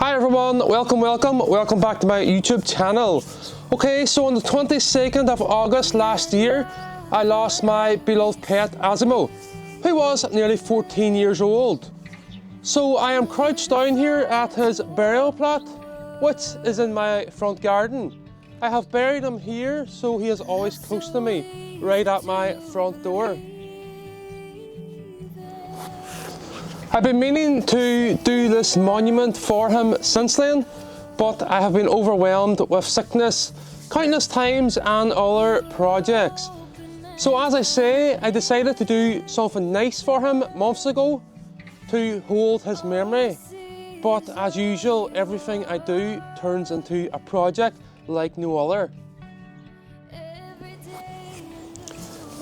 Hi everyone, welcome back to my YouTube channel. Okay, so on the 22nd of August last year, I lost my beloved pet Asimo, who was nearly 14 years old. So I am crouched down here at his burial plot, which is in my front garden. I have buried him here so he is always close to me, right at my front door. I've been meaning to do this monument for him since then, but I have been overwhelmed with sickness countless times and other projects. So as I say, I decided to do something nice for him months ago to hold his memory. But as usual, everything I do turns into a project like no other.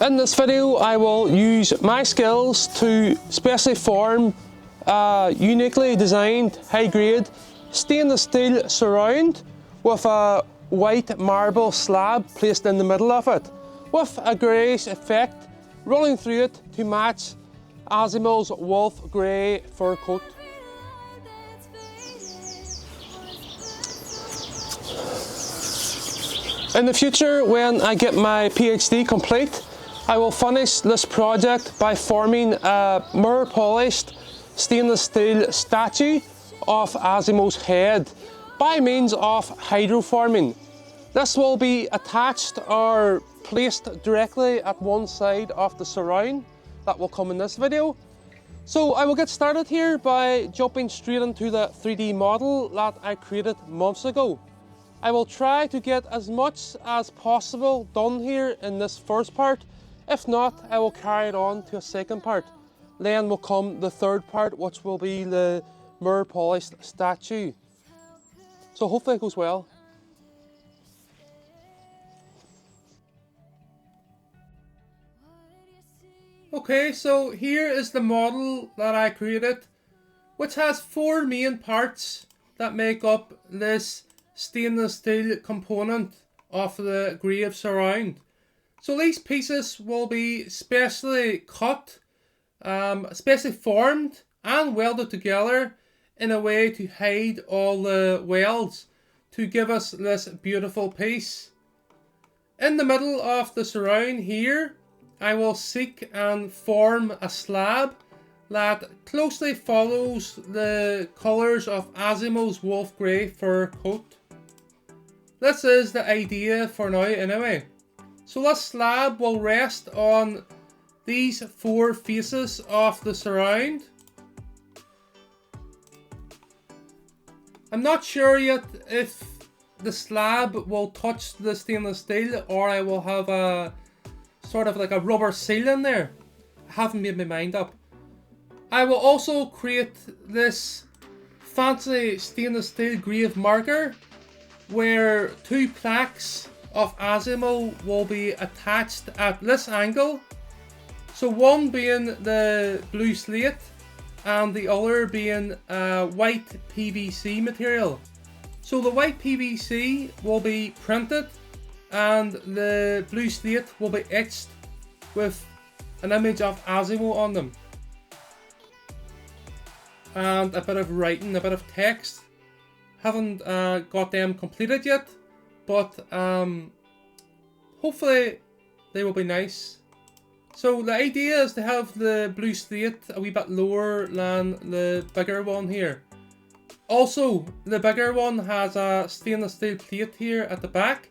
In this video, I will use my skills to specially form a uniquely designed, high-grade stainless steel surround with a white marble slab placed in the middle of it, with a greyish effect running through it to match Asimo's wolf grey fur coat. In the future, when I get my PhD complete, I will finish this project by forming a mirror polished stainless steel statue of Asimo's head by means of hydroforming. This will be attached or placed directly at one side of the surround that will come in this video. So I will get started here by jumping straight into the 3D model that I created months ago. I will try to get as much as possible done here in this first part. If not, I will carry it on to a second part. Then will come the third part, which will be the mirror polished statue. So hopefully it goes well. Okay, so here is the model that I created, which has four main parts that make up this stainless steel component of the grave surround. So these pieces will be specially cut, specially formed and welded together in a way to hide all the welds to give us this beautiful piece. In the middle of the surround here, I will seek and form a slab that closely follows the colours of Asimo's wolf grey fur coat. This is the idea for now anyway. So this slab will rest on these four faces of the surround. I'm not sure yet if the slab will touch the stainless steel or I will have a sort of like a rubber seal in there. I haven't made my mind up. I will also create this fancy stainless steel grave marker where two plaques of Asimo will be attached at this angle. So one being the blue slate and the other being white PVC material. So the white PVC will be printed and the blue slate will be etched with an image of Asimo on them. And a bit of writing, a bit of text. Haven't got them completed yet, but hopefully they will be nice. So the idea is to have the blue slate a wee bit lower than the bigger one here. Also, the bigger one has a stainless steel plate here at the back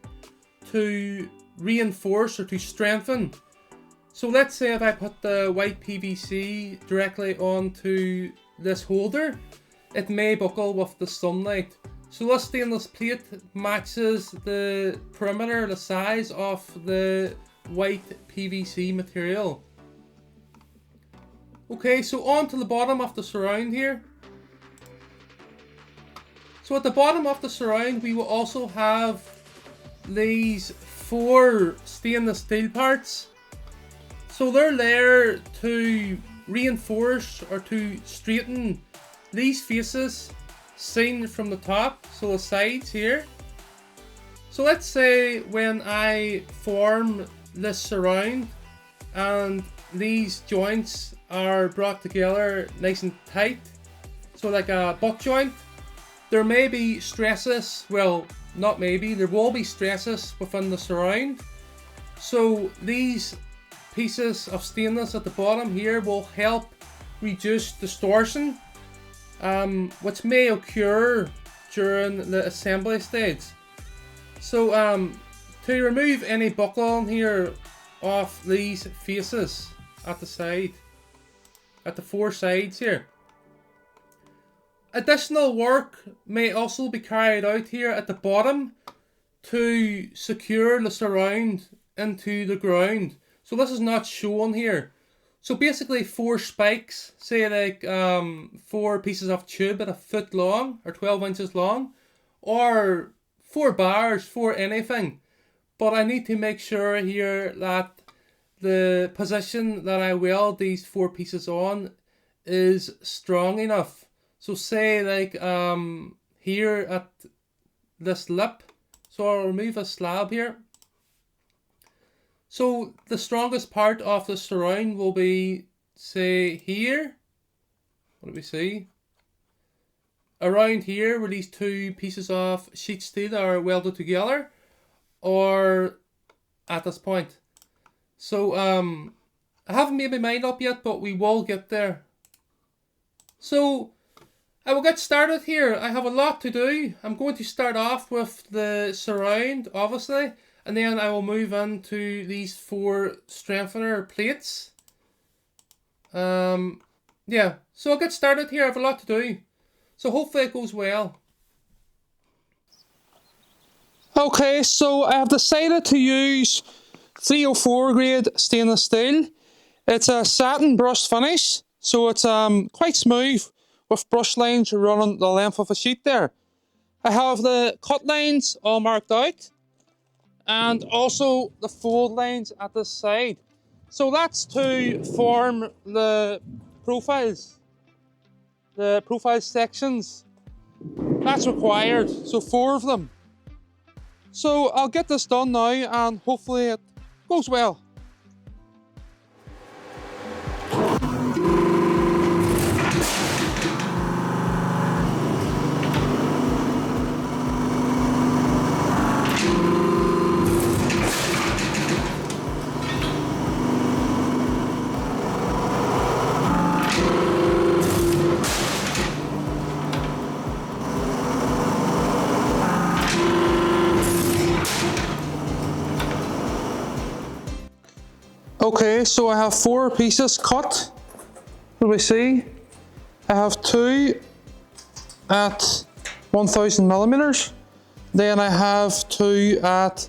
to reinforce or to strengthen. So let's say if I put the white PVC directly onto this holder, it may buckle with the sunlight. So this stainless plate matches the perimeter, the size of the white PVC material. Okay, so on to the bottom of the surround here. So at the bottom of the surround we will also have these four stainless steel parts. So they're there to reinforce or to straighten these faces seen from the top, so the sides here. So let's say when I form this surround and these joints are brought together nice and tight, so like a butt joint, there may be stresses, well, not maybe, there will be stresses within the surround. So these pieces of stainless at the bottom here will help reduce distortion, which may occur during the assembly stage. So to remove any buckling here off these faces at the side, at the four sides here. Additional work may also be carried out here at the bottom to secure the surround into the ground. So this is not shown here. So basically 4 spikes, say like 4 pieces of tube at a foot long or 12 inches long, or 4 bars, 4 anything. But I need to make sure here that the position that I weld these 4 pieces on is strong enough. So say like here at this lip, so I'll remove a slab here. So the strongest part of the surround will be, say, here. What do we see? Around here where these 2 pieces of sheet steel are welded together, or at this point. So I haven't made my mind up yet, but we will get there. So I will get started here. I have a lot to do. I'm going to start off with the surround, obviously, and then I will move into these 4 strengthener plates. Yeah, so I'll get started here. I have a lot to do. So hopefully it goes well. Okay, so I have decided to use 304 grade stainless steel. It's a satin brush finish, so it's quite smooth with brush lines running the length of a sheet there. I have the cut lines all marked out, and also the fold lines at the side. So that's to form the profiles sections. That's required, so 4 of them. So I'll get this done now and hopefully it goes well. Okay, so I have 4 pieces cut. What do we see? I have 2 at 1000 millimeters. Then I have 2 at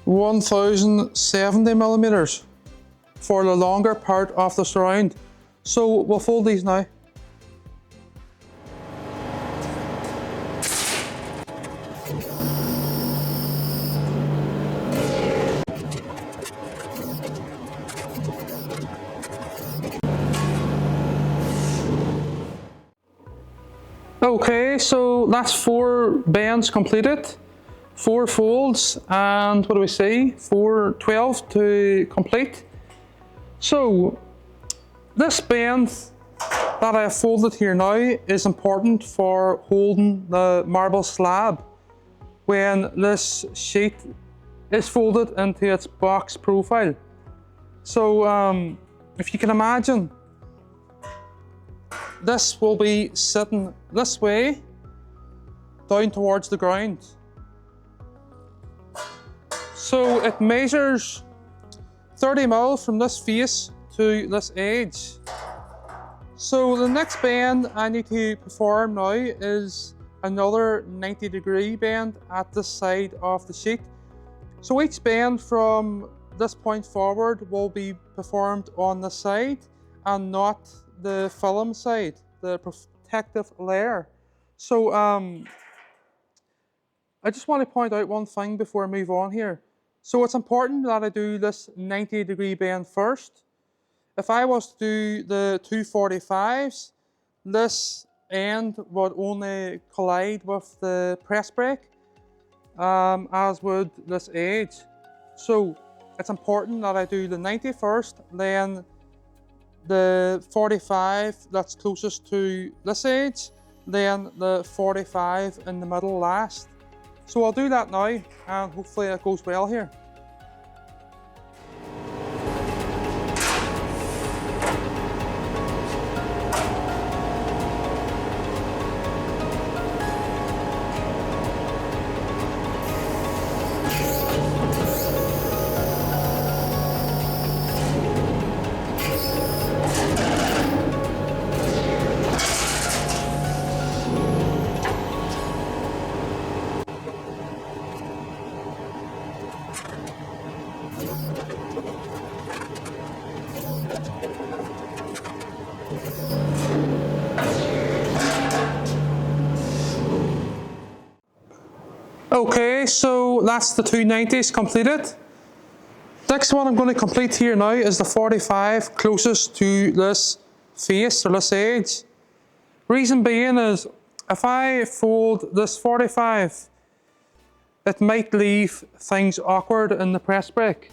1070 millimeters for the longer part of the surround. So we'll fold these now. Okay, so that's 4 bends completed, 4 folds, and what do we see? 12 to complete. So this bend that I have folded here now is important for holding the marble slab when this sheet is folded into its box profile. So if you can imagine, this will be sitting this way down towards the ground. So it measures 30 mil from this face to this edge. So the next bend I need to perform now is another 90-degree bend at this side of the sheet. So each bend from this point forward will be performed on the side and not the film side, the protective layer. So I just want to point out one thing before I move on here. So it's important that I do this 90-degree bend first. If I was to do the 245s, this end would only collide with the press brake, as would this edge. So it's important that I do the 90 first, then the 45 that's closest to this edge, then the 45 in the middle last. So I'll do that now, and hopefully it goes well here. Okay, so that's the 290s completed. Next one I'm going to complete here now is the 45 closest to this face or this edge. Reason being is if I fold this 45, it might leave things awkward in the press brake.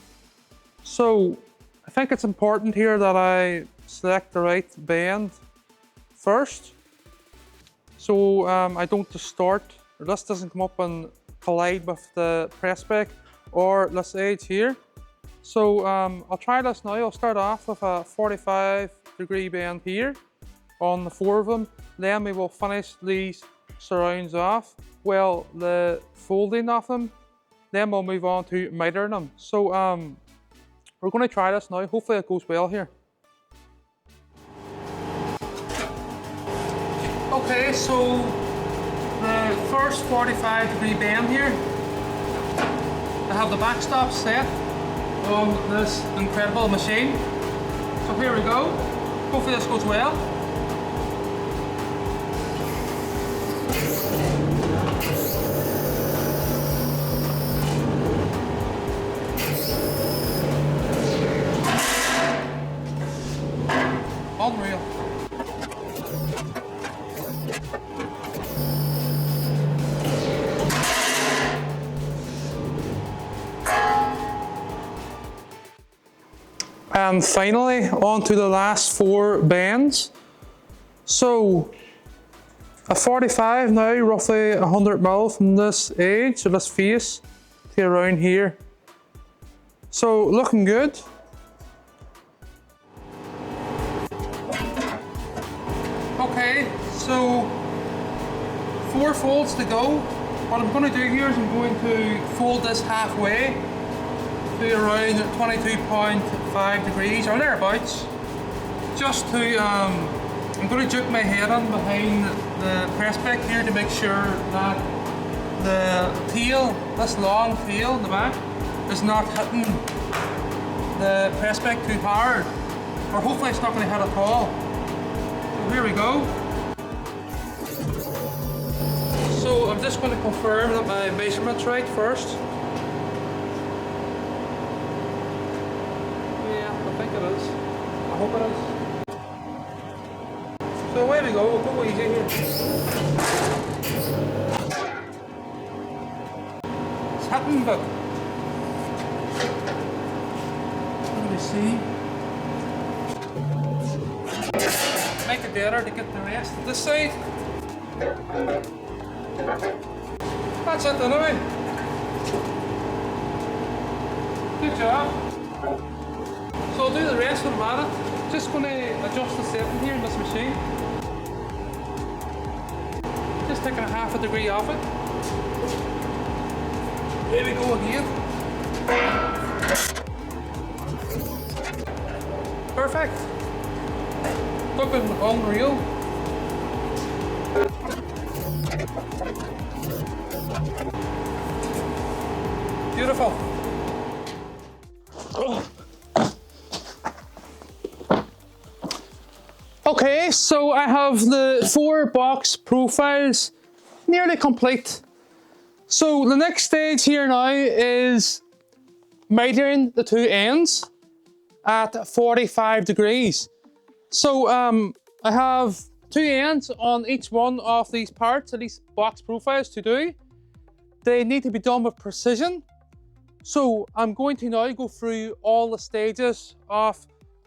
So I think it's important here that I select the right bend first, so I don't distort, or this doesn't come up and collide with the press brake or this edge here. So I'll try this now. I'll start off with a 45-degree bend here on the 4 of them. Then we will finish these surrounds off, well, the folding of them. Then we'll move on to mitering them. So we're going to try this now. Hopefully it goes well here. Okay, so the first 45-degree bend here, I have the backstop set on this incredible machine. So here we go. Hopefully this goes well. Unreal. And finally, on to the last 4 bends. So a 45 now, roughly 100mm from this edge, or this face, to around here. So looking good. Okay, so 4 folds to go. What I'm going to do here is I'm going to fold this halfway to around 22.5 degrees or thereabouts, just to I'm going to juke my head in behind the press brake here to make sure that the tail, this long tail in the back, is not hitting the press brake too hard, or hopefully it's not going to hit at all. So here we go. So I'm just going to confirm that my measurement's right first. I think it is. I hope it is. So away we go, we'll go easy here. It's hitting, but what do we see? Make it better to get the rest of this side. That's it anyway. Good job. So I'll do the rest of the matter. Just going to adjust the setting here in this machine. Just taking a ½ degree off it. There we go again. Perfect. Looking unreal. Beautiful. Okay, so I have the 4 box profiles nearly complete. So the next stage here now is mitering the 2 ends at 45 degrees. So I have 2 ends on each one of these parts, of these box profiles to do. They need to be done with precision. So I'm going to now go through all the stages of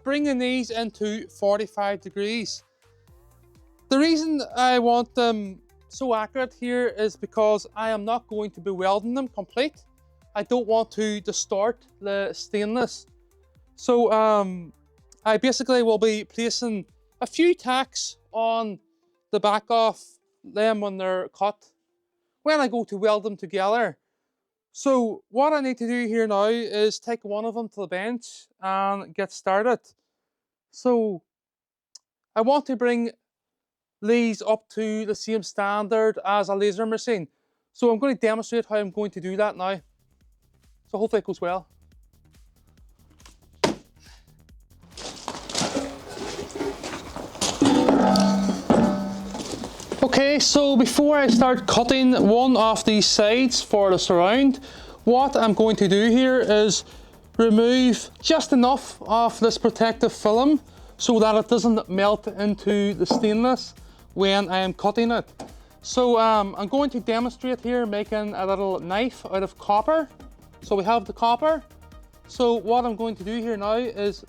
bringing these into 45 degrees. The reason I want them so accurate here is because I am not going to be welding them complete. I don't want to distort the stainless. So I basically will be placing a few tacks on the back of them when they're cut when I go to weld them together. So what I need to do here now is take one of them to the bench and get started. So I want to bring these up to the same standard as a laser machine. So I'm going to demonstrate how I'm going to do that now. So hopefully it goes well. Okay, so before I start cutting one of these sides for the surround, what I'm going to do here is remove just enough of this protective film so that it doesn't melt into the stainless when I am cutting it. So I'm going to demonstrate here making a little knife out of copper. So we have the copper. So what I'm going to do here now is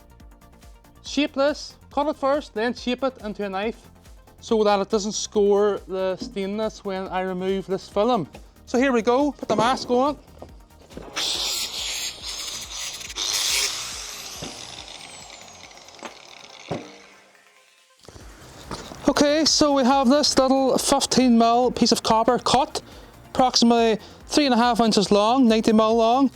shape this, cut it first, then shape it into a knife so that it doesn't score the stainless when I remove this film. So here we go, put the mask on. Okay, so we have this little 15mm piece of copper cut, approximately 3.5 inches long, 90mm long.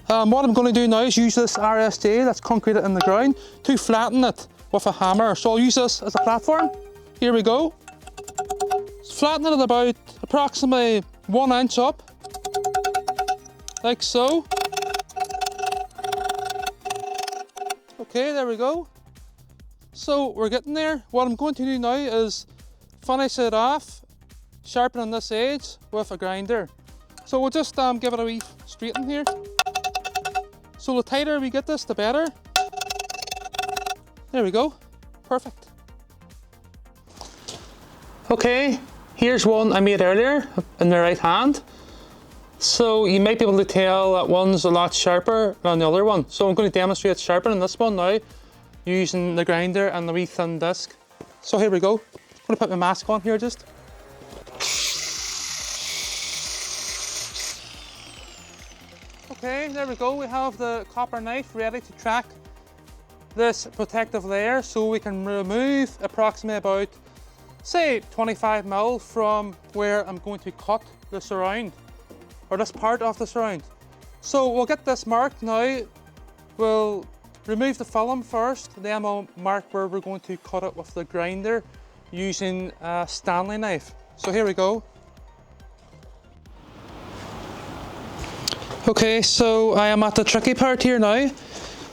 What I'm going to do now is use this RSJ that's concreted in the ground to flatten it with a hammer. So I'll use this as a platform. Here we go. Flatten it at about approximately 1 inch up, like so. Okay, there we go. So we're getting there. What I'm going to do now is finish it off, sharpening this edge with a grinder. So we'll just give it a wee straighten here. So the tighter we get this, the better. There we go. Perfect. Okay, here's one I made earlier in the right hand. So you might be able to tell that one's a lot sharper than the other one. So I'm going to demonstrate sharpening this one now using the grinder and the wee thin disc. So here we go. I'm going to put my mask on here just. Okay, there we go. We have the copper knife ready to track this protective layer so we can remove approximately about, say, 25mm from where I'm going to cut the surround, or this part of the surround. So we'll get this marked now. We'll remove the film first, then we'll mark where we're going to cut it with the grinder using a Stanley knife. So here we go. Okay, so I am at the tricky part here now.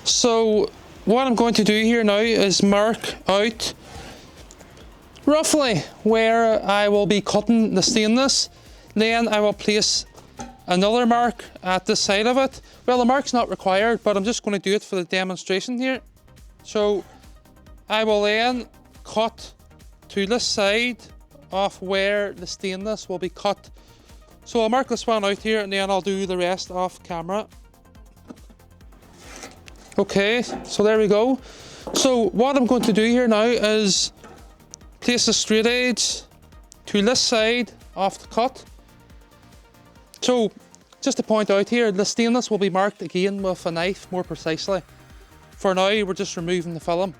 So what I'm going to do here now is mark out roughly where I will be cutting the stainless. Then I will place another mark at the side of it. Well, the mark's not required, but I'm just going to do it for the demonstration here. So I will then cut to this side of where the stainless will be cut. So I'll mark this one out here and then I'll do the rest off camera. Okay, so there we go. So what I'm going to do here now is place the straight edge to this side of the cut. So just to point out here, the stainless will be marked again with a knife more precisely. For now, we're just removing the film.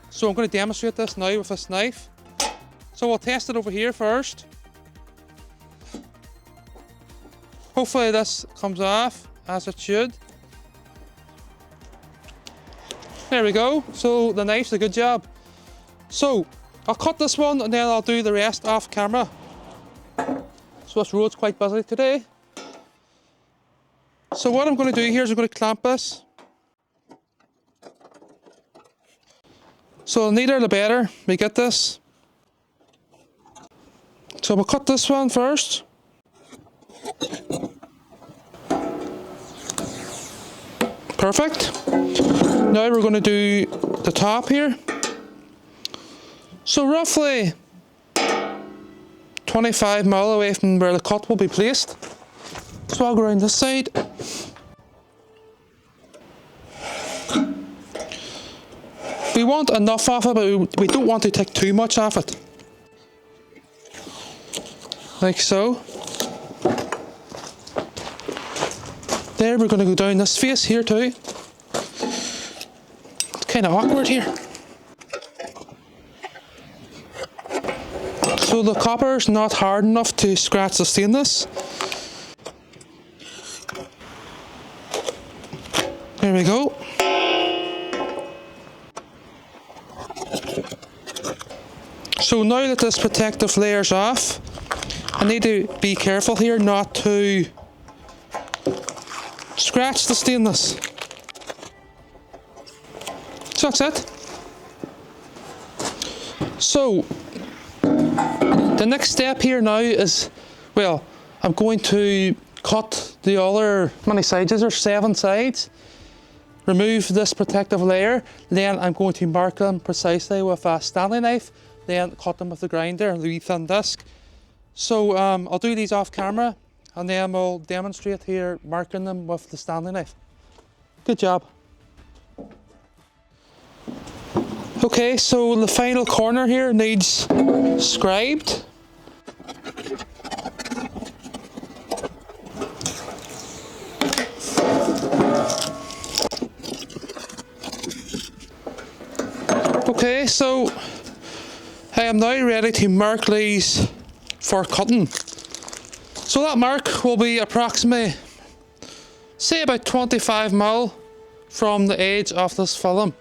So I'm going to demonstrate this now with this knife. So we'll test it over here first. Hopefully this comes off as it should. There we go. So the knife's a good job. So I'll cut this one and then I'll do the rest off camera. So this road's quite busy today. So what I'm going to do here is I'm going to clamp this. So the neater the better we get this. So we'll cut this one first. Perfect. Now we're going to do the top here. So roughly 25mm away from where the cut will be placed. So I'll go around this side. We want enough of it, but we don't want to take too much off it. like so. There, we're going to go down this face here too. It's kind of awkward here. So the copper's not hard enough to scratch the stainless. There we go. So now that this protective layer's off, I need to be careful here not to scratch the stainless. So that's it. So the next step here now is, well, I'm going to cut the other, how many sides is there? 7 sides. Remove this protective layer, then I'm going to mark them precisely with a Stanley knife, then cut them with the grinder, the wee thin disc. So I'll do these off camera, and then we'll demonstrate here marking them with the Stanley knife. Good job. Okay, so the final corner here needs scribed. Okay, so I am now ready to mark these for cutting. So that mark will be approximately, say about 25mm from the edge of this film.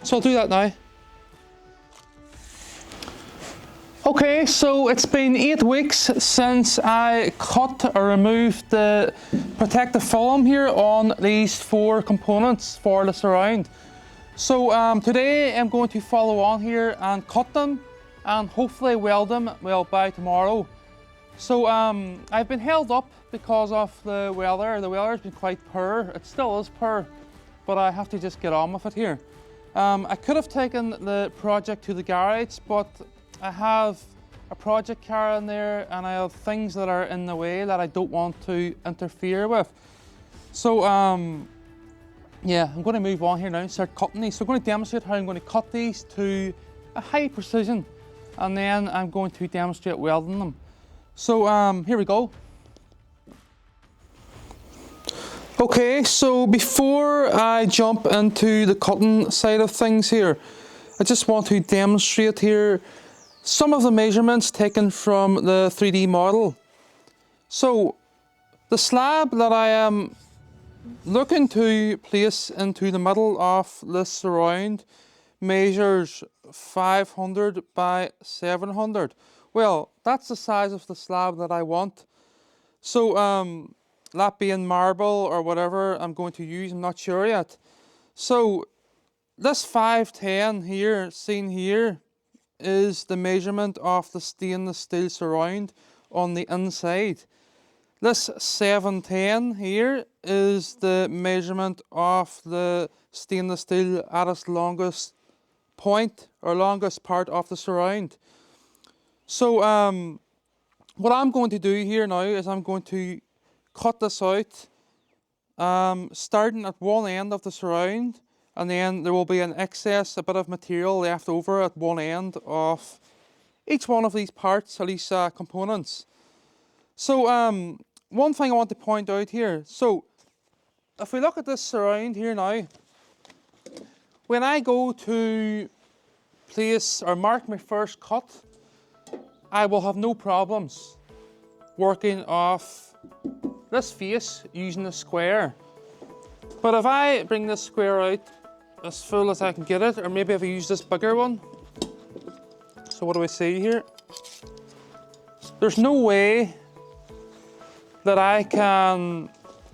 So I'll do that now. Okay, so it's been 8 weeks since I cut or removed the protective film here on these 4 components for the surround. So today I'm going to follow on here and cut them and hopefully weld them, well, by tomorrow. So I've been held up because of the weather. The weather's been quite poor. It still is poor, but I have to just get on with it here. I could have taken the project to the garage, but I have a project car in there and I have things that are in the way that I don't want to interfere with. So yeah, I'm going to move on here now and start cutting these. So I'm going to demonstrate how I'm going to cut these to a high precision, and then I'm going to demonstrate welding them. So here we go. Okay, so before I jump into the cutting side of things here, I just want to demonstrate here some of the measurements taken from the 3D model. So the slab that I am looking to place into the middle of this surround measures 500 by 700. Well, that's the size of the slab that I want. So that being marble or whatever I'm going to use, I'm not sure yet. So this 510 here, seen here, is the measurement of the stainless steel surround on the inside. This 710 here is the measurement of the stainless steel at its longest point or longest part of the surround. So what I'm going to do here now is I'm going to cut this out, starting at one end of the surround, and then there will be an excess, a bit of material left over at one end of each one of these parts, or these components. So one thing I want to point out here, so if we look at this surround here now, when I go to place or mark my first cut, I will have no problems working off this face using a square. But if I bring this square out as full as I can get it, or maybe if I use this bigger one, so what do I see here? There's no way that I can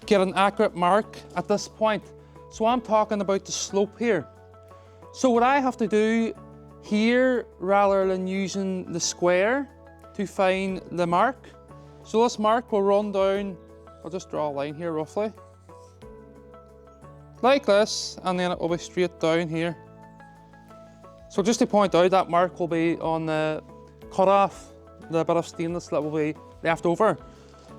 get an accurate mark at this point. So I'm talking about the slope here. So what I have to do here, rather than using the square to find the mark, so this mark will run down, I'll just draw a line here roughly, like this, and then it will be straight down here. So just to point out, that mark will be on the cut off, the bit of stainless that will be left over.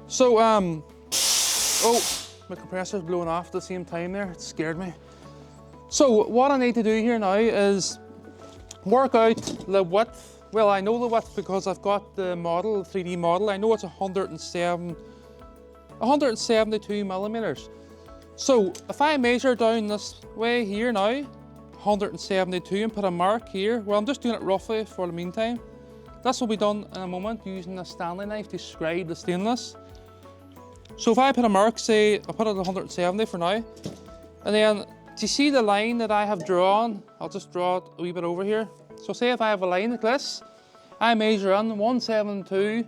So, oh, my compressor's blowing off at the same time there, it scared me. So what I need to do here now is work out the width Well, I know the width because I've got the model, 3D model. I know it's 172 millimeters. So if I measure down this way here now, 172, and put a mark here, well, I'm just doing it roughly for the meantime. This will be done in a moment using a Stanley knife to scribe the stainless. So if I put a mark, say, I'll put it at 170 for now, and then, do you see the line that I have drawn? I'll just draw it a wee bit over here. So say if I have a line like this, I measure in 172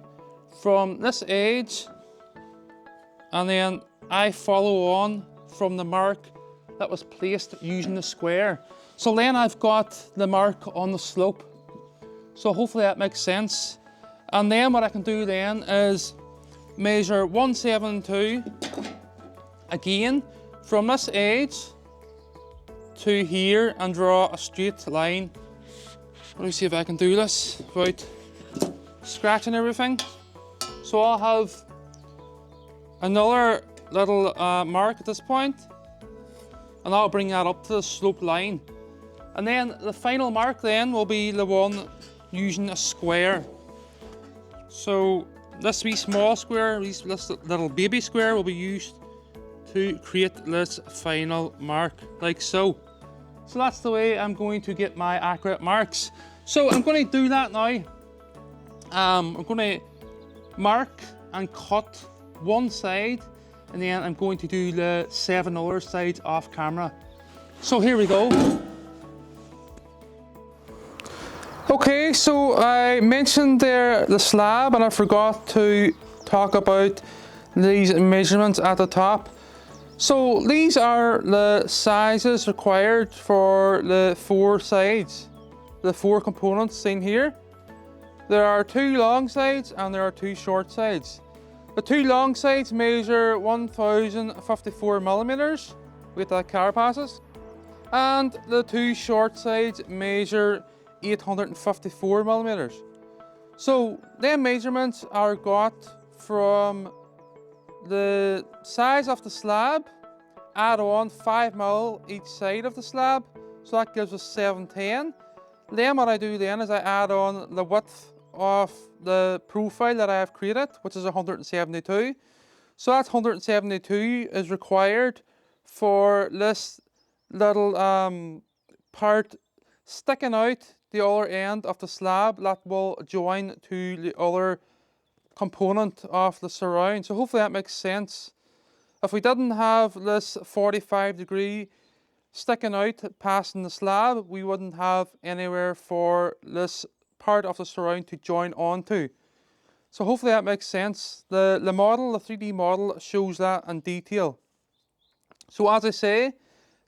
from this edge, and then I follow on from the mark that was placed using the square. So then I've got the mark on the slope. So hopefully that makes sense. And then what I can do then is measure 172 again from this edge to here and draw a straight line. Let me see if I can do this without scratching everything. So I'll have another little mark at this point, and I'll bring that up to the slope line. And then the final mark then will be the one using a square. So this wee small square, this little baby square will be used to create this final mark, like so. So that's the way I'm going to get my accurate marks. So I'm going to do that now. I'm going to mark and cut one side, and then I'm going to do the 7 other sides off camera. So here we go. Okay, so I mentioned there the slab, and I forgot to talk about these measurements at the top. So these are the sizes required for the 4 sides, the 4 components seen here. There are 2 long sides and there are 2 short sides. The 2 long sides measure 1054 millimeters with the carapasses, and the 2 short sides measure 854 millimeters. So them measurements are got from the size of the slab, add on 5 mil each side of the slab, so that gives us 710. Then what I do then is I add on the width of the profile that I have created, which is 172. So that's 172 is required for this little part sticking out the other end of the slab that will join to the other component of the surround. So hopefully that makes sense. If we didn't have this 45-degree sticking out passing the slab, we wouldn't have anywhere for this part of the surround to join onto. So hopefully that makes sense. The model, the 3D model, shows that in detail. So as I say,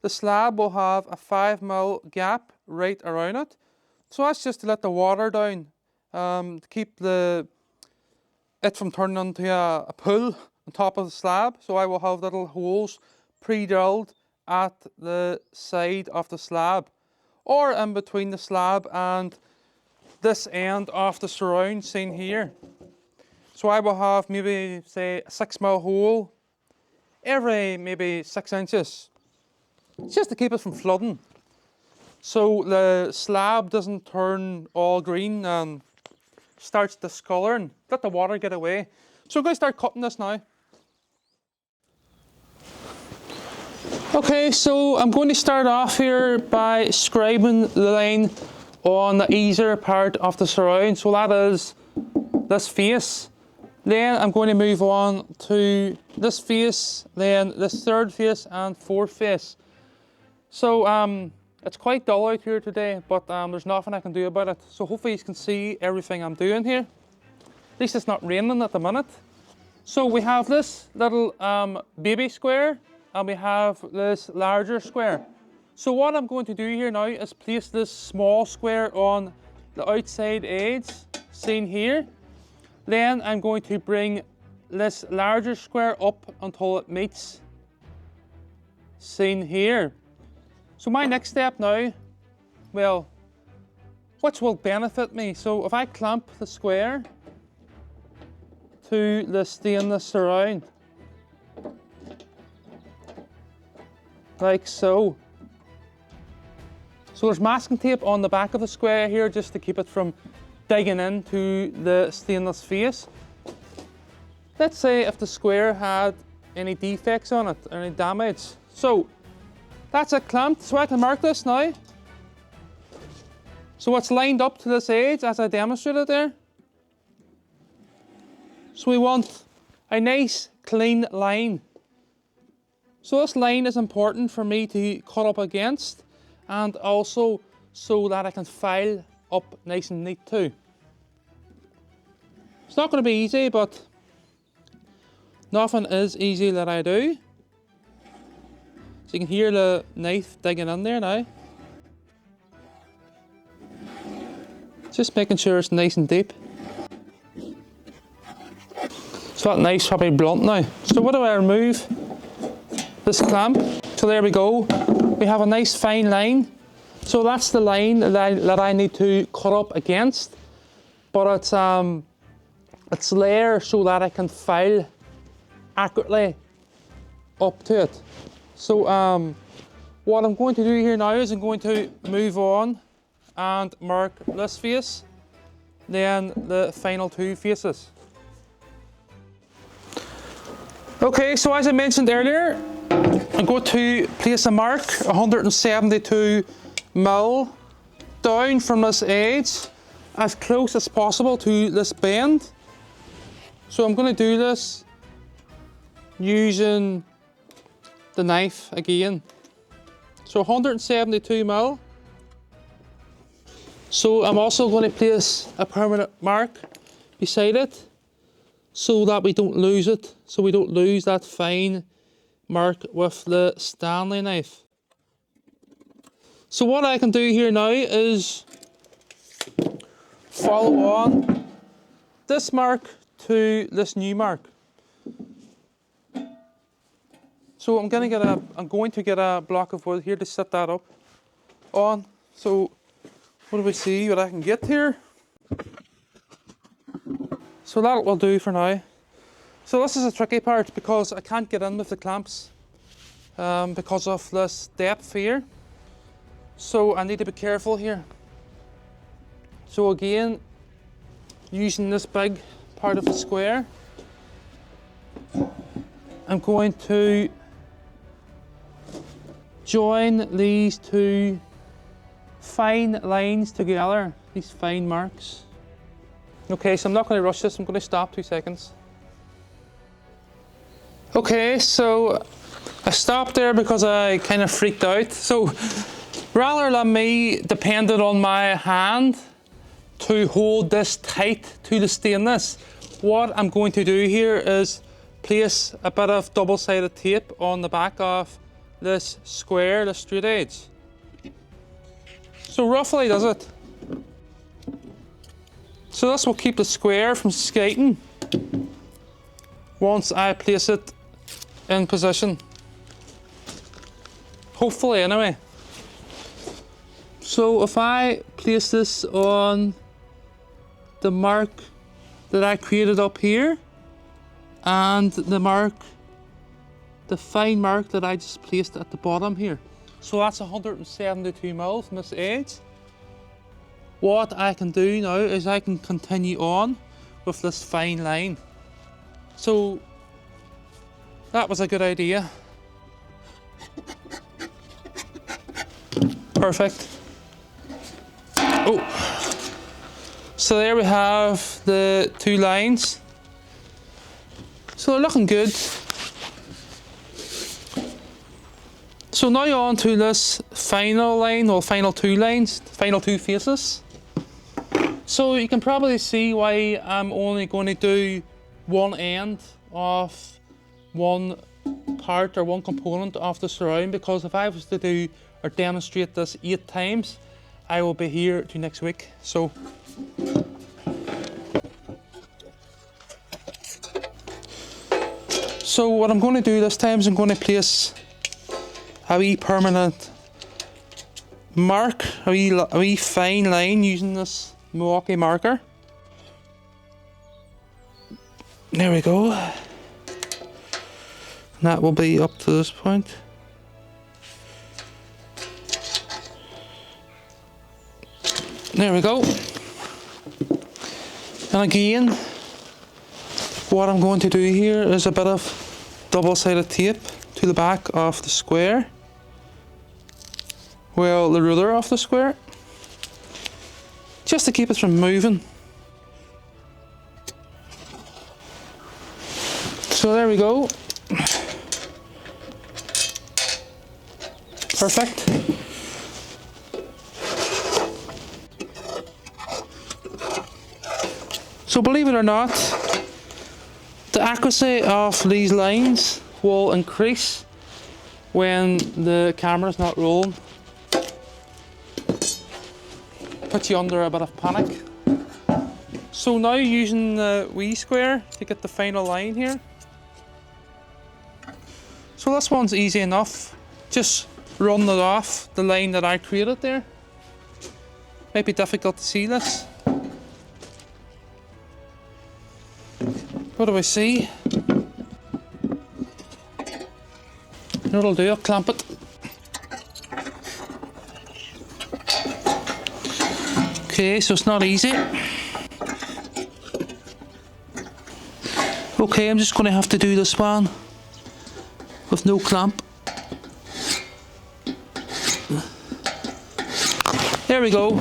the slab will have a 5 mil gap right around it. So that's just to let the water down, to keep it from turning into a pool on top of the slab. So I will have little holes pre-drilled at the side of the slab, or in between the slab and this end of the surround seen here. So I will have maybe say a 6 mil hole every maybe 6 inches, just to keep it from flooding, so the slab doesn't turn all green and starts discoloring. Let the water get away. So I'm going to start cutting this now. Okay, so I'm going to start off here by scribing the line on the easier part of the surround. So that is this face. Then I'm going to move on to this face, then this third face and fourth face. So it's quite dull out here today, but there's nothing I can do about it. So hopefully you can see everything I'm doing here. At least it's not raining at the minute. So we have this little baby square, and we have this larger square. So what I'm going to do here now is place this small square on the outside edge, seen here. Then I'm going to bring this larger square up until it meets, seen here. So my next step now, well, which will benefit me. So if I clamp the square to the stainless surround, like so. So there's masking tape on the back of the square here just to keep it from digging into the stainless face. Let's say if the square had any defects on it, or any damage. So that's it clamped, so I can mark this now. So it's lined up to this edge as I demonstrated there. So we want a nice clean line. So this line is important for me to cut up against, and also so that I can file up nice and neat too. It's not going to be easy, but nothing is easy that I do. So you can hear the knife digging in there now. Just making sure it's nice and deep. So that knife's probably blunt now. So what do I remove? This clamp. So there we go. We have a nice fine line. So that's the line that I need to cut up against. But it's there so that I can file accurately up to it. So what I'm going to do here now is I'm going to move on and mark this face, then the final two faces. Okay, so as I mentioned earlier, I'm going to place a mark 172 mil down from this edge as close as possible to this bend. So I'm going to do this using the knife again. So 172 mil. So I'm also going to place a permanent mark beside it so that we don't lose it. So we don't lose that fine mark with the Stanley knife. So what I can do here now is follow on this mark to this new mark. So I'm going to get a block of wood here to set that up on. So what do we see what I can get here? So that will do for now. So this is a tricky part because I can't get in with the clamps because of this depth here. So I need to be careful here. So again, using this big part of the square, I'm going to join these two fine lines together, these fine marks. Okay, so I'm not going to rush this, I'm going to stop 2 seconds. Okay, so I stopped there because I kind of freaked out. So rather than me dependent on my hand to hold this tight to the stainless, what I'm going to do here is place a bit of double-sided tape on the back of this square, the straight edge. So roughly does it. So this will keep the square from skating once I place it in position. Hopefully anyway. So if I place this on the mark that I created up here and the fine mark that I just placed at the bottom here. So that's 172 mil from this edge. What I can do now is I can continue on with this fine line. So that was a good idea. Perfect. Oh, so there we have the two lines. So they're looking good. So now on to this final line, or final two lines, final two faces. So you can probably see why I'm only going to do one end of one part or one component of the surround, because if I was to do or demonstrate this 8 times, I will be here to next week. So what I'm going to do this time is I'm going to place a wee permanent mark, a wee fine line using this Milwaukee marker. There we go. And that will be up to this point. There we go. And again, what I'm going to do here is a bit of double-sided tape to the back of the square. Well, the ruler of the square, just to keep it from moving. So there we go. Perfect. So believe it or not, the accuracy of these lines will increase when the camera is not rolling. Puts you under a bit of panic. So now using the wee square to get the final line here. So this one's easy enough. Just run it off the line that I created there. Might be difficult to see this. What do I see? That'll do, I'll clamp it. Okay, so it's not easy. Okay, I'm just going to have to do this one with no clamp. There we go.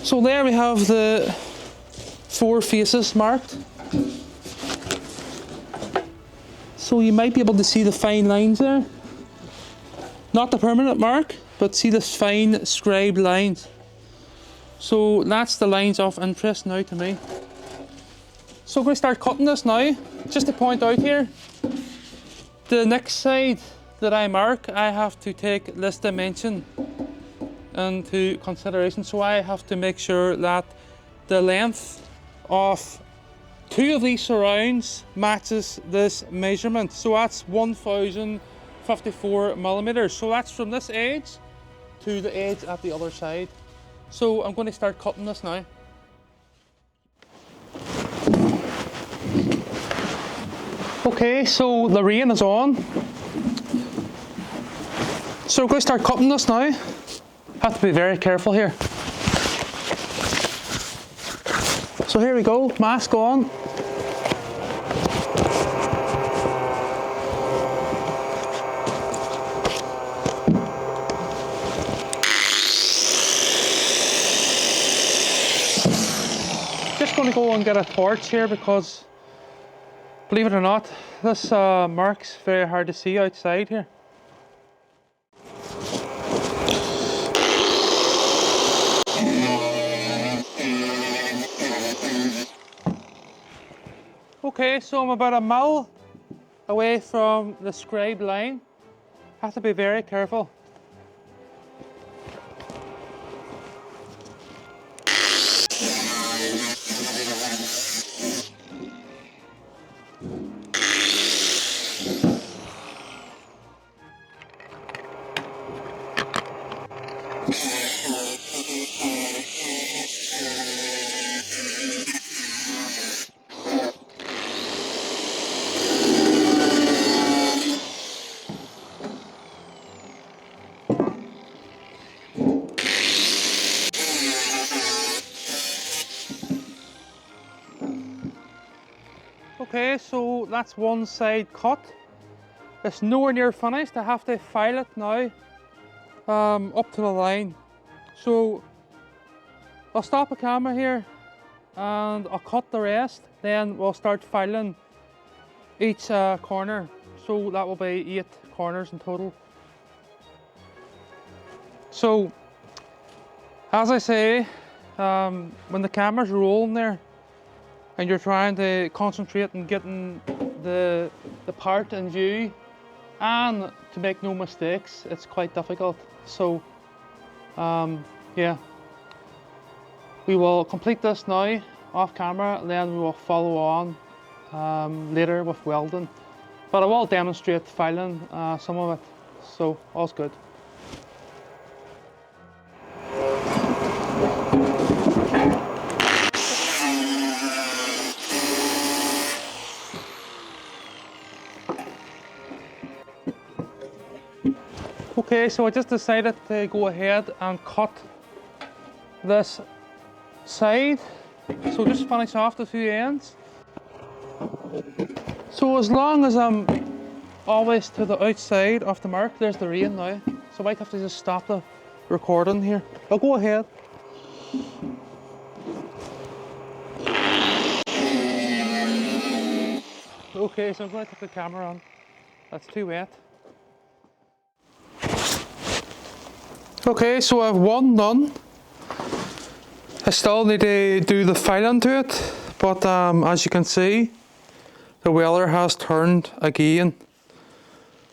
So there we have the 4 faces marked. So you might be able to see the fine lines there. Not the permanent mark, but see the fine scribed lines. So that's the lines of interest now to me. So I'm going to start cutting this now. Just to point out here, the next side that I mark, I have to take this dimension into consideration. So I have to make sure that the length of 2 of these surrounds matches this measurement. So that's 1054 millimeters. So that's from this edge to the edge at the other side. So I'm going to start cutting this now. Okay, so the rain is on. So we're going to start cutting this now. Have to be very careful here. So here we go, mask on. Just going to go and get a torch here because, believe it or not, this mark's very hard to see outside here. Okay, so I'm about a mile away from the scribed line. Have to be very careful. Okay, so that's one side cut. It's nowhere near finished. I have to file it now up to the line. So I'll stop the camera here and I'll cut the rest. Then we'll start filing each corner. So that will be 8 corners in total. So as I say, when the camera's rolling there, and you're trying to concentrate on getting the part in view and to make no mistakes, it's quite difficult. So yeah, we will complete this now off camera, and then we will follow on later with welding. But I will demonstrate filing some of it, so all's good. Okay, so I just decided to go ahead and cut this side So just finish off the two ends. So as long as I'm always to the outside of the mark, there's the rain now. So I might have to just stop the recording here. But go ahead. Okay, so I'm going to take the camera on. That's too wet. Okay, so I have one done. I still need to do the filing to it, but as you can see, the weather has turned again.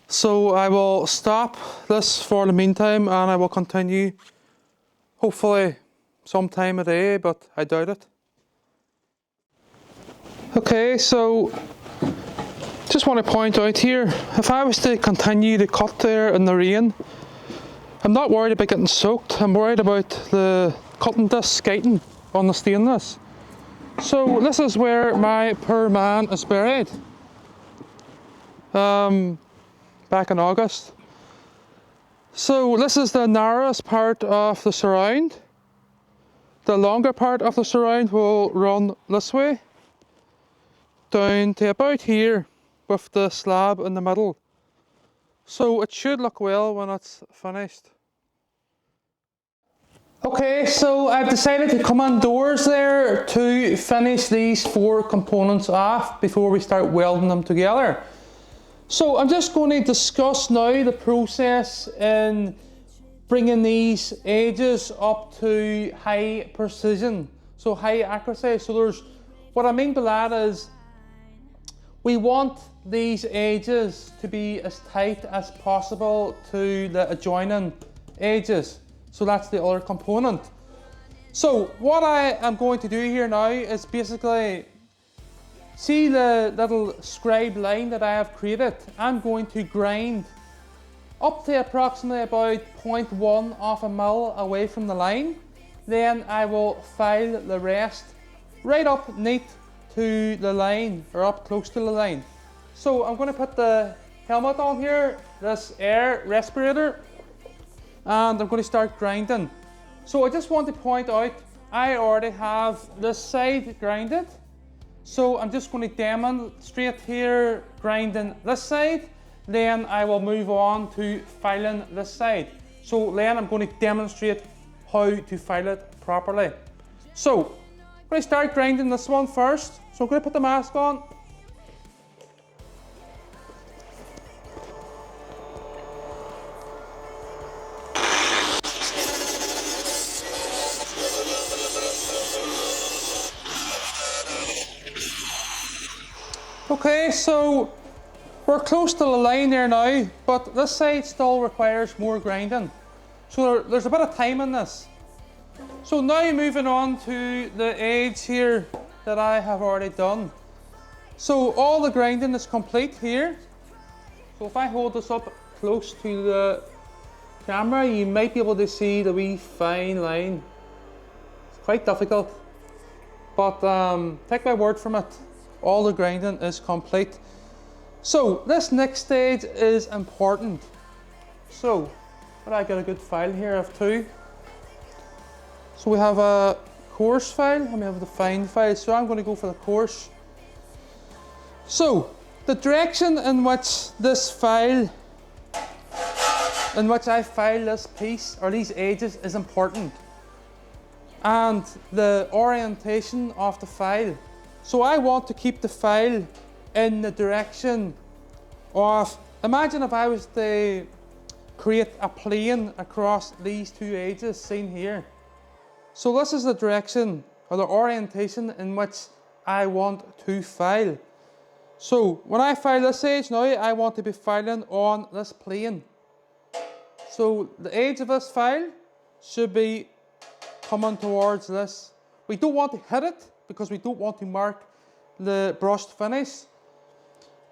So I will stop this for the meantime and I will continue hopefully sometime a day, but I doubt it. Okay, so just want to point out here, if I was to continue to cut there in the rain, I'm not worried about getting soaked. I'm worried about the cutting disc skating on the stainless. So this is where my poor man is buried. Back in August. So this is the narrowest part of the surround. The longer part of the surround will run this way, down to about here with the slab in the middle. So it should look well when it's finished. Okay, so I've decided to come indoors there to finish these 4 components off before we start welding them together. So I'm just going to discuss now the process in bringing these edges up to high precision, so high accuracy. So what I mean by that is we want these edges to be as tight as possible to the adjoining edges. So that's the other component. So what I am going to do here now is basically, see the little scribe line that I have created? I'm going to grind up to approximately about 0.1 of a mil away from the line. Then I will file the rest right up neat to the line, or up close to the line. So I'm going to put the helmet on here, this air respirator, and I'm going to start grinding. So I just want to point out, I already have this side grinded. So I'm just going to demonstrate here grinding this side, then I will move on to filing this side. So then I'm going to demonstrate how to file it properly. So I'm going to start grinding this one first. So I'm going to put the mask on. Okay, so we're close to the line there now, but this side still requires more grinding. So there's a bit of time in this. So now moving on to the edge here that I have already done. So all the grinding is complete here. So if I hold this up close to the camera, you might be able to see the wee fine line. It's quite difficult, but take my word from it. All the grinding is complete. So this next stage is important. So, but I got a good file here of 2. So we have a coarse file and we have the fine file. So I'm going to go for the coarse. So the direction in which this file, in which I file this piece or these edges is important, and the orientation of the file. So I want to keep the file in the direction of, imagine if I was to create a plane across these 2 edges seen here. So this is the direction or the orientation in which I want to file. So when I file this edge now, I want to be filing on this plane. So the edge of this file should be coming towards this. We don't want to hit it because we don't want to mark the brushed finish.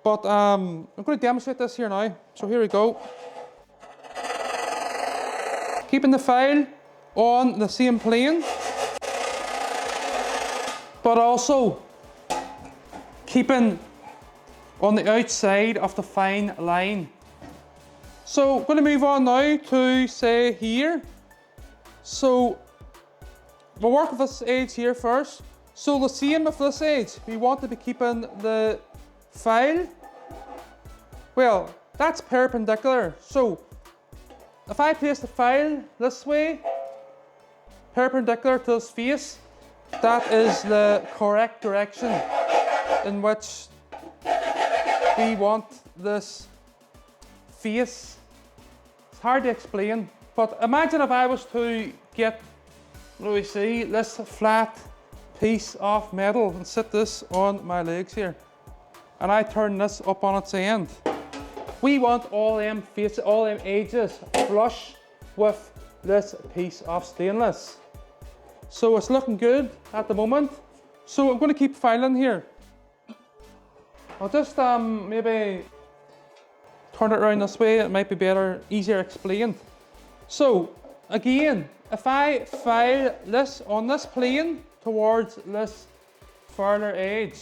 But I'm going to demonstrate this here now. So here we go. Keeping the file on the same plane, but also keeping on the outside of the fine line. So I'm going to move on now to say here. So we'll work with this edge here first. So the same with this edge. We want to be keeping the file, well, that's perpendicular. So if I place the file this way, perpendicular to this face, that is the correct direction in which we want this face. It's hard to explain, but imagine if I was to get, let me see, this flat piece of metal and sit this on my legs here, and I turn this up on its end. We want all them faces, all them edges flush with this piece of stainless. So it's looking good at the moment. So I'm going to keep filing here. I'll just maybe turn it around this way. It might be better, easier explained. So again, if I file this on this plane towards this further edge.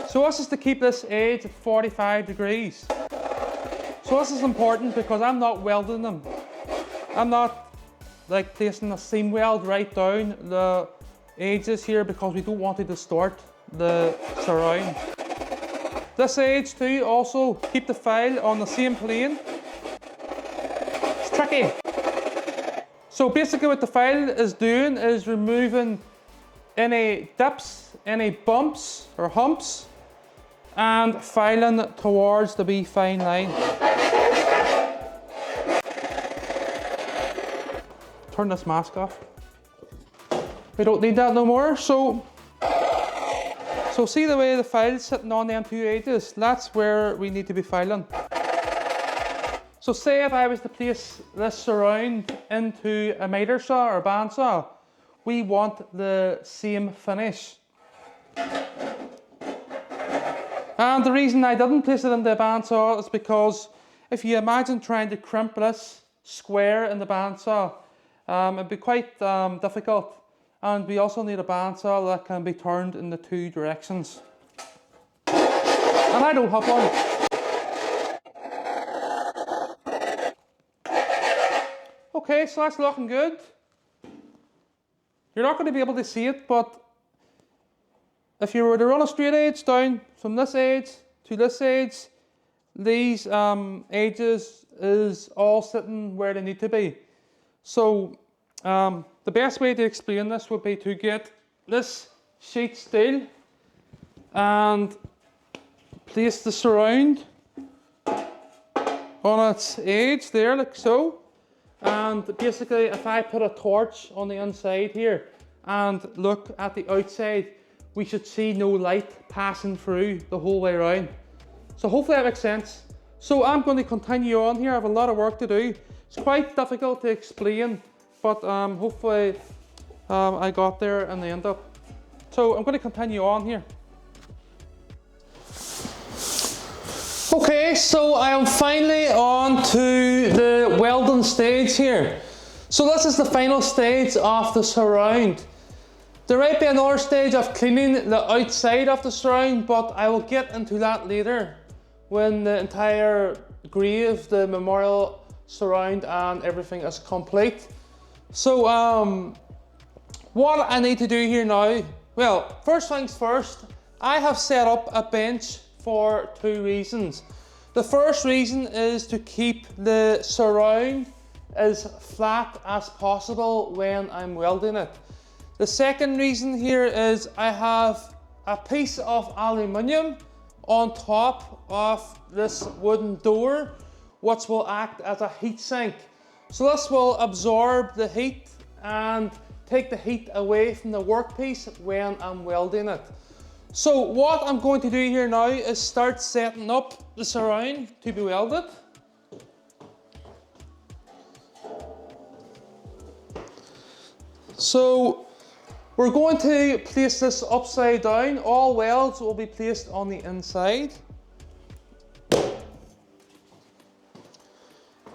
So this is to keep this edge at 45 degrees. So this is important because I'm not welding them. I'm not like placing a seam weld right down the edges here because we don't want to distort the surround. This edge too, also keep the file on the same plane. It's tricky. So basically what the file is doing is removing any dips, any bumps or humps, and filing towards the wee fine line. Turn this mask off. We don't need that no more. So see the way the file's sitting on them two edges? That's where we need to be filing. So say if I was to place this surround into a miter saw or bandsaw, we want the same finish. And the reason I didn't place it in the bandsaw is because if you imagine trying to crimp this square in the bandsaw, it'd be quite difficult. And we also need a bandsaw that can be turned in the two directions. And I don't have one. Okay, so that's looking good. You're not going to be able to see it, but if you were to run a straight edge down from this edge to this edge, these edges is all sitting where they need to be. So the best way to explain this would be to get this sheet steel and place the surround on its edge there, like so. And basically if I put a torch on the inside here and look at the outside, we should see no light passing through the whole way around. So hopefully that makes sense. So I'm going to continue on here. I have a lot of work to do. It's quite difficult to explain, but hopefully I got there in the end up. So I'm going to continue on here. Okay, so I am finally on to the welding stage here. So this is the final stage of the surround. There might be another stage of cleaning the outside of the surround, but I will get into that later when the entire grave, the memorial surround and everything is complete. So what I need to do here now, well, first things first, I have set up a bench for two reasons. The first reason is to keep the surround as flat as possible when I'm welding it. The second reason here is I have a piece of aluminium on top of this wooden door, which will act as a heat sink. So this will absorb the heat and take the heat away from the workpiece when I'm welding it. So what I'm going to do here now is start setting up the surround to be welded. So we're going to place this upside down. All welds will be placed on the inside.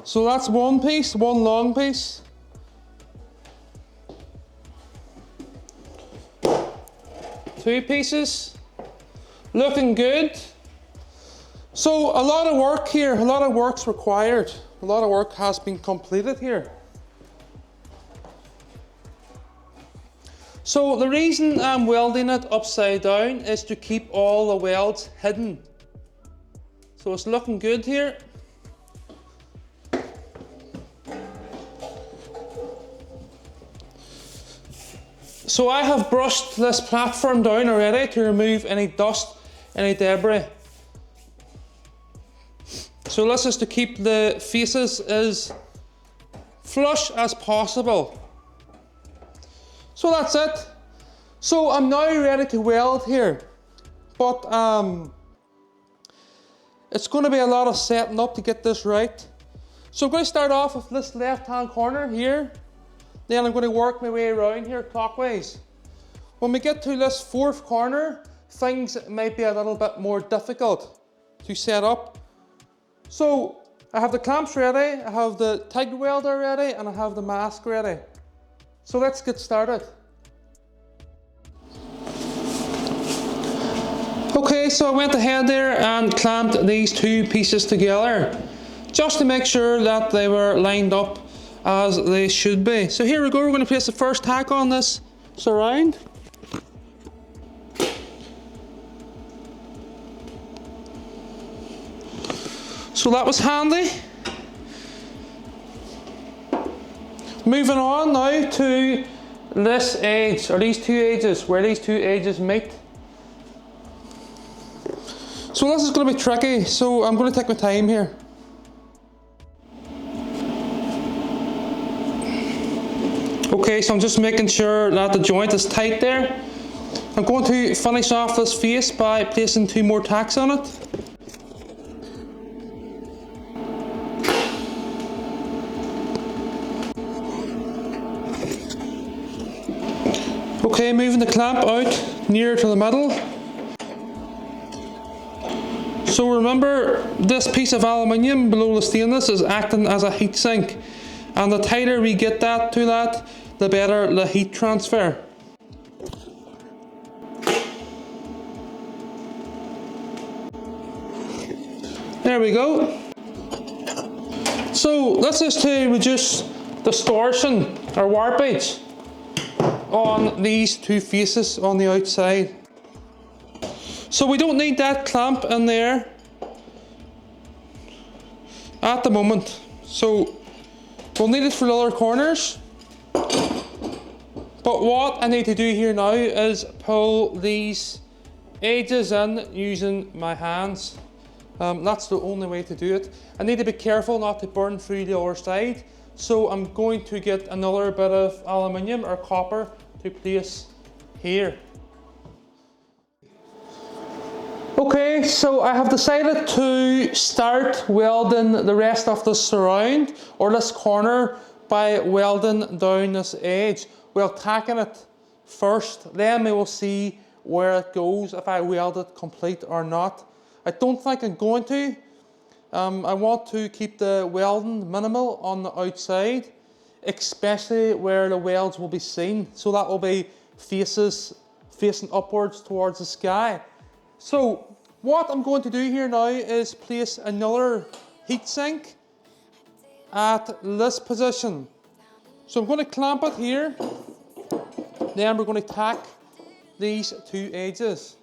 So that's one piece, one long piece. Two pieces, looking good. So a lot of work here, a lot of work's required. A lot of work has been completed here. So the reason I'm welding it upside down is to keep all the welds hidden. So it's looking good here. So I have brushed this platform down already to remove any dust, any debris. So this is to keep the faces as flush as possible. So that's it. So I'm now ready to weld here, but it's going to be a lot of setting up to get this right. So I'm going to start off with this left hand corner here. Then I'm going to work my way around here clockwise. When we get to this fourth corner, things might be a little bit more difficult to set up. So I have the clamps ready, I have the TIG welder ready, and I have the mask ready. So let's get started. Okay, so I went ahead there and clamped these two pieces together just to make sure that they were lined up as they should be. So here we go, we're going to place the first tack on this surround. So that was handy. Moving on now to this edge, or these two edges, where these two edges meet. So this is going to be tricky, so I'm going to take my time here. Okay, so I'm just making sure that the joint is tight there. I'm going to finish off this face by placing two more tacks on it. Okay, moving the clamp out nearer to the middle. So remember, this piece of aluminium below the stainless is acting as a heat sink, and the tighter we get that to that, the better the heat transfer. There we go. So this is to reduce distortion or warpage on these two faces on the outside. So we don't need that clamp in there at the moment. So we'll need it for the other corners. But what I need to do here now is pull these edges in using my hands. That's the only way to do it. I need to be careful not to burn through the other side. So I'm going to get another bit of aluminium or copper to place here. Okay, so I have decided to start welding the rest of the surround, or this corner, by welding down this edge. We'll tacking it first, then we will see where it goes, if I weld it complete or not. I don't think I'm going to. I want to keep the welding minimal on the outside, especially where the welds will be seen. So that will be faces facing upwards towards the sky. So what I'm going to do here now is place another heatsink at this position. So I'm going to clamp it here, then we're going to tack these two edges.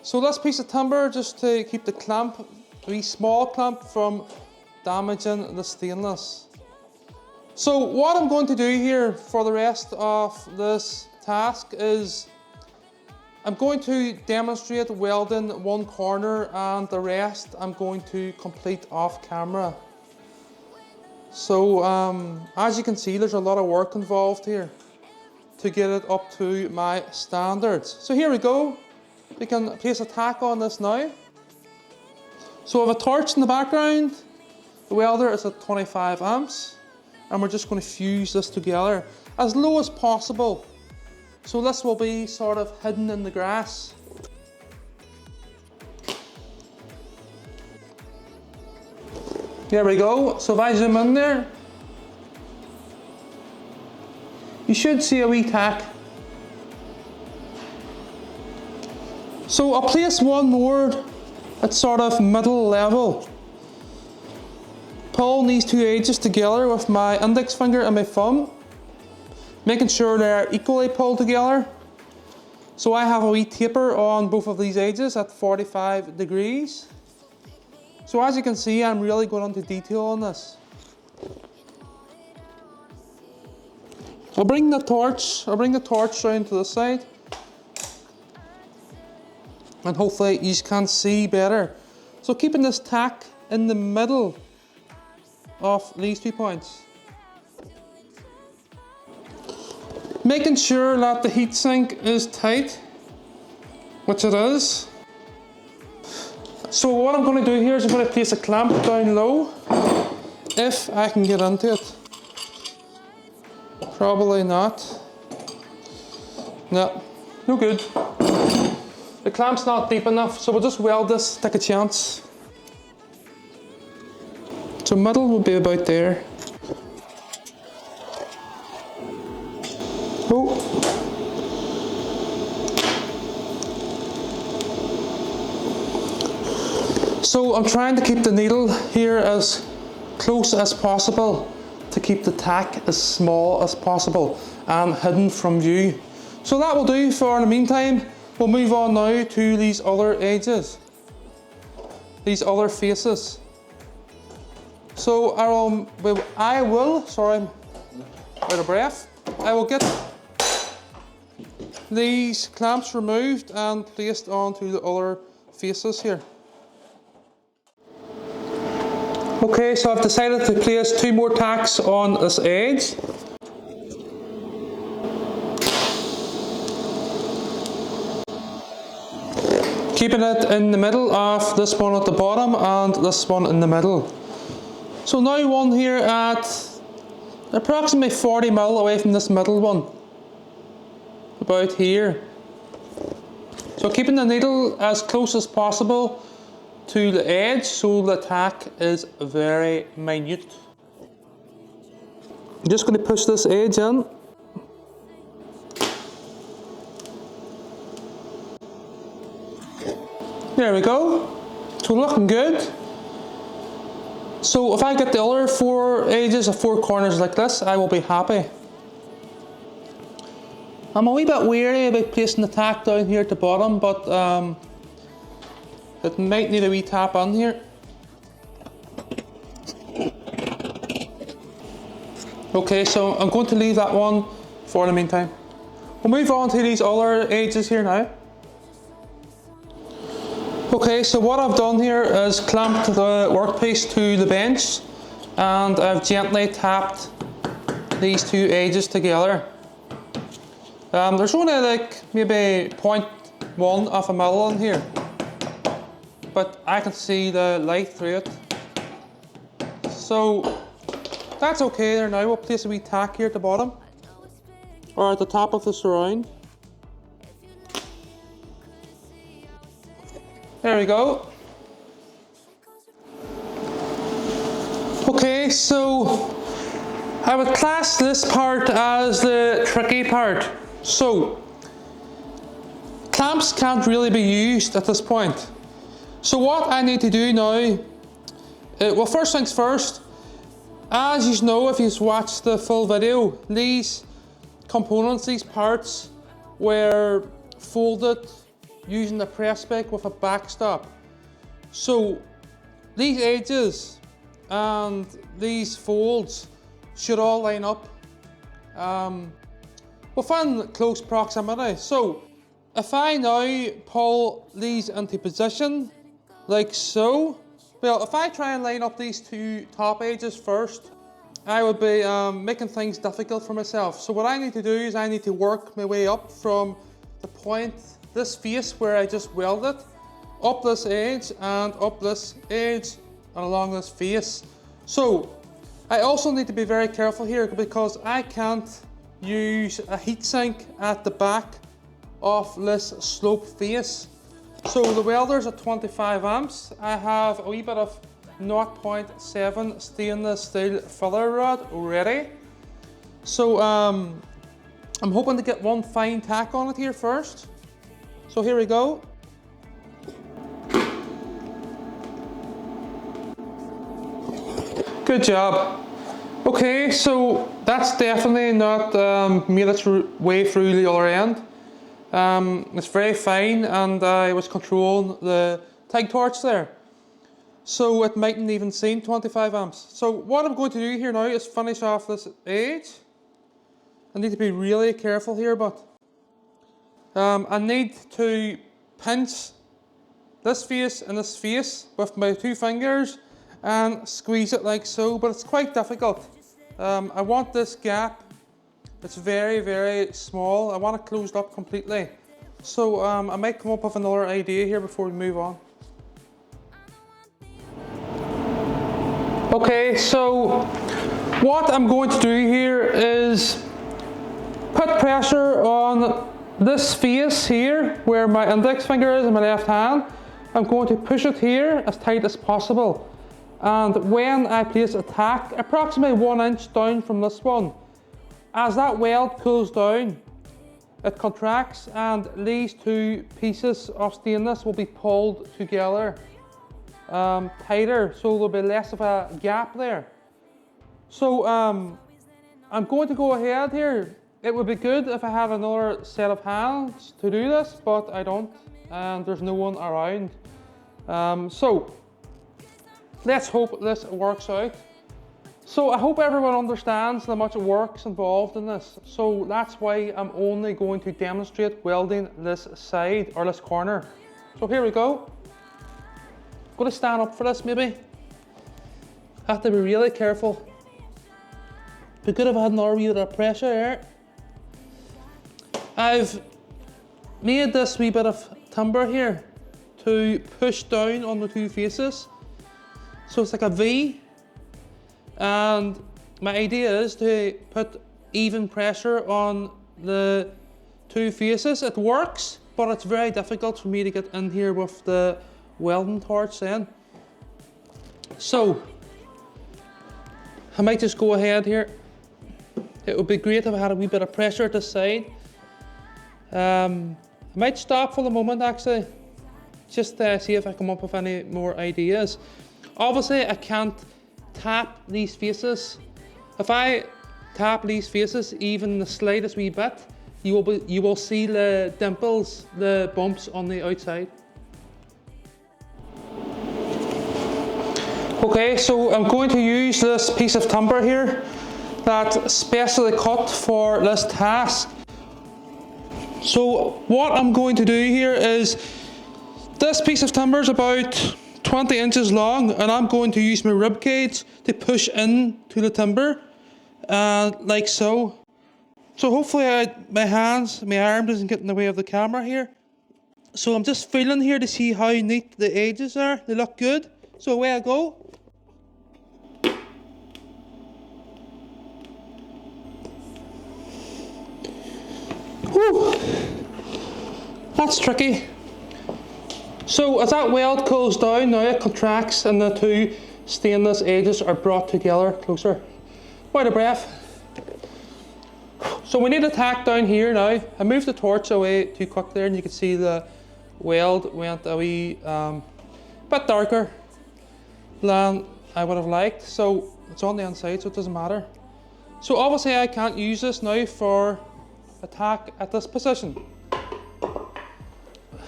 So this piece of timber, just to keep the clamp, a wee small clamp, from damaging the stainless. So what I'm going to do here for the rest of this task is I'm going to demonstrate welding one corner, and the rest I'm going to complete off camera. So as you can see, there's a lot of work involved here to get it up to my standards. So here we go. We can place a tack on this now. So I have a torch in the background. The welder is at 25 amps. And we're just going to fuse this together as low as possible. So this will be sort of hidden in the grass. There we go. So if I zoom in there, you should see a wee tack. So I'll place one more at sort of middle level. Pull these two edges together with my index finger and my thumb. making sure they're equally pulled together. So I have a wee taper on both of these edges at 45 degrees. So as you can see, I'm really going into detail on this. I'll bring the torch round to the side. And hopefully you can see better. So keeping this tack in the middle of these 2 points. Making sure that the heatsink is tight, which it is. So what I'm going to do here is I'm going to place a clamp down low, if I can get into it. Probably not. No, no good. The clamp's not deep enough, so we'll just weld this, take a chance. So middle will be about there. Oh. So I'm trying to keep the needle here as close as possible to keep the tack as small as possible and hidden from view. So that will do for the meantime. We'll move on now to these other edges, these other faces. So I will, sorry, I'm out of breath. I will get these clamps removed and placed onto the other faces here. Okay, so I've decided to place 2 more tacks on this edge. Keeping it in the middle of this one at the bottom and this one in the middle. So now one here at approximately 40 mil away from this middle one. About here. So keeping the needle as close as possible to the edge so the tack is very minute. I'm just going to push this edge in. There we go. So looking good. So if I get the other 4 edges or 4 corners like this, I will be happy. I'm a wee bit wary about placing the tack down here at the bottom, but it might need a wee tap on here. Okay, so I'm going to leave that one for the meantime. We'll move on to these other edges here now. Okay, so what I've done here is clamped the workpiece to the bench and I've gently tapped these 2 edges together. There's only like maybe 0.1 of a mil on here, but I can see the light through it. So that's okay there. Now we'll place a wee tack here at the bottom or at the top of the surround. There we go. Okay, so I would class this part as the tricky part. So clamps can't really be used at this point. So what I need to do now, well, first things first, as you know if you've watched the full video, these components, these parts were folded using a press spec with a backstop. So these edges and these folds should all line up within close proximity. So if I now pull these into position like so, well, if I try and line up these 2 top edges first, I would be making things difficult for myself. So what I need to do is I need to work my way up from the point, this face where I just welded, up this edge and up this edge and along this face. So I also need to be very careful here because I can't use a heatsink at the back of this slope face. So the welder's at 25 amps. I have a wee bit of 0.7 stainless steel filler rod ready. So I'm hoping to get one fine tack on it here first. So here we go. Good job. Okay, so that's definitely not made its way through the other end. It's very fine, and I was controlling the TIG torch there. So it mightn't even seen 25 amps. So what I'm going to do here now is finish off this edge. I need to be really careful here, but I need to pinch this face and this face with my 2 fingers and squeeze it like so, but it's quite difficult. I want this gap, it's very, very small. I want it closed up completely. So I might come up with another idea here before we move on. Okay, so what I'm going to do here is put pressure on this face here where my index finger is in my left hand. I'm going to push it here as tight as possible, and when I place a tack approximately 1 inch down from this one, as that weld cools down, it contracts and these 2 pieces of stainless will be pulled together tighter, so there'll be less of a gap there. So I'm going to go ahead here. It would be good if I had another set of hands to do this, but I don't, and there's no one around. So let's hope this works out. So I hope everyone understands how much work's involved in this. So that's why I'm only going to demonstrate welding this side or this corner. So here we go. I'm going to stand up for this maybe. Have to be really careful. Be good if I had another wee bit of pressure here. I've made this wee bit of timber here to push down on the 2 faces. So it's like a V. And my idea is to put even pressure on the 2 faces. It works, but it's very difficult for me to get in here with the welding torch then. So I might just go ahead here. It would be great if I had a wee bit of pressure at this side. I might stop for the moment actually, just to see if I come up with any more ideas. Obviously I can't tap these faces. If I tap these faces even the slightest wee bit, you will see the dimples, the bumps on the outside. Okay, so I'm going to use this piece of timber here that's specially cut for this task. So what I'm going to do here is, this piece of timber is about 20 inches long, and I'm going to use my rib cage to push in to the timber, like so. So hopefully my arm doesn't get in the way of the camera here. So I'm just feeling here to see how neat the edges are. They look good. So away I go. Whew. That's tricky. So as that weld cools down, now it contracts and the 2 stainless edges are brought together closer. Out of breath. So we need a tack down here now. I moved the torch away too quick there, and you can see the weld went a wee bit darker than I would have liked. So it's on the inside, so it doesn't matter. So obviously I can't use this now for a tack at this position.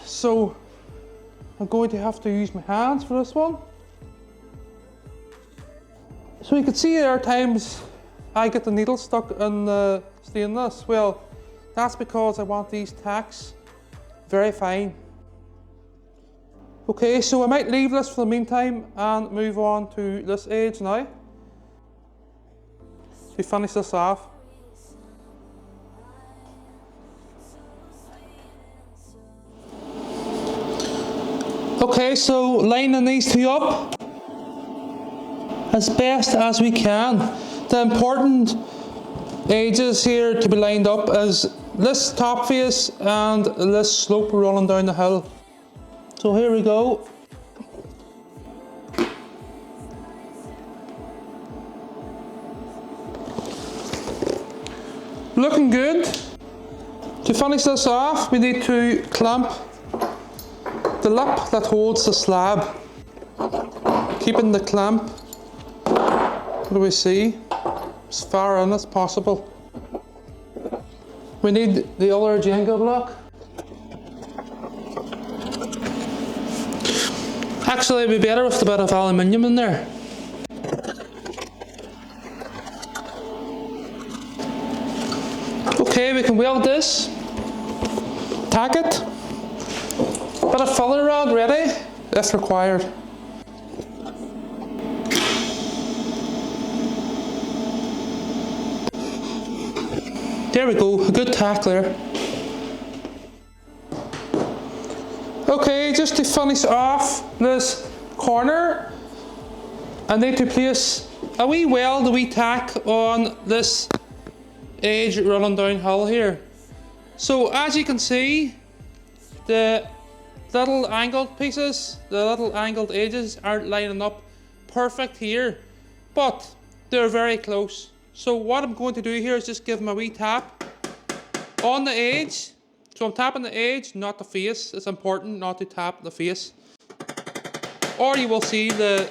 So I'm going to have to use my hands for this one. So you can see there are times I get the needle stuck in the stainless. Well, that's because I want these tacks very fine. Okay, so I might leave this for the meantime and move on to this edge now to finish this off. Okay, so lining these 2 up as best as we can. The important edges here to be lined up is this top face and this slope running down the hill. So here we go. Looking good. To finish this off, we need to clamp the lip that holds the slab. Keeping the clamp, what do we see? as far in as possible. We need the other Jenga block. Actually, it'd be better with a bit of aluminium in there. Okay, we can weld this, tack it, bit of filler rod ready if required. There we go, a good tack there. Okay, just to finish off this corner, I need to place a wee weld, a wee tack on this edge running downhill here. So as you can see, the little angled pieces, the little angled edges aren't lining up perfect here, but they're very close. So what I'm going to do here is just give them a wee tap on the edge. So I'm tapping the edge, not the face. It's important not to tap the face, or you will see the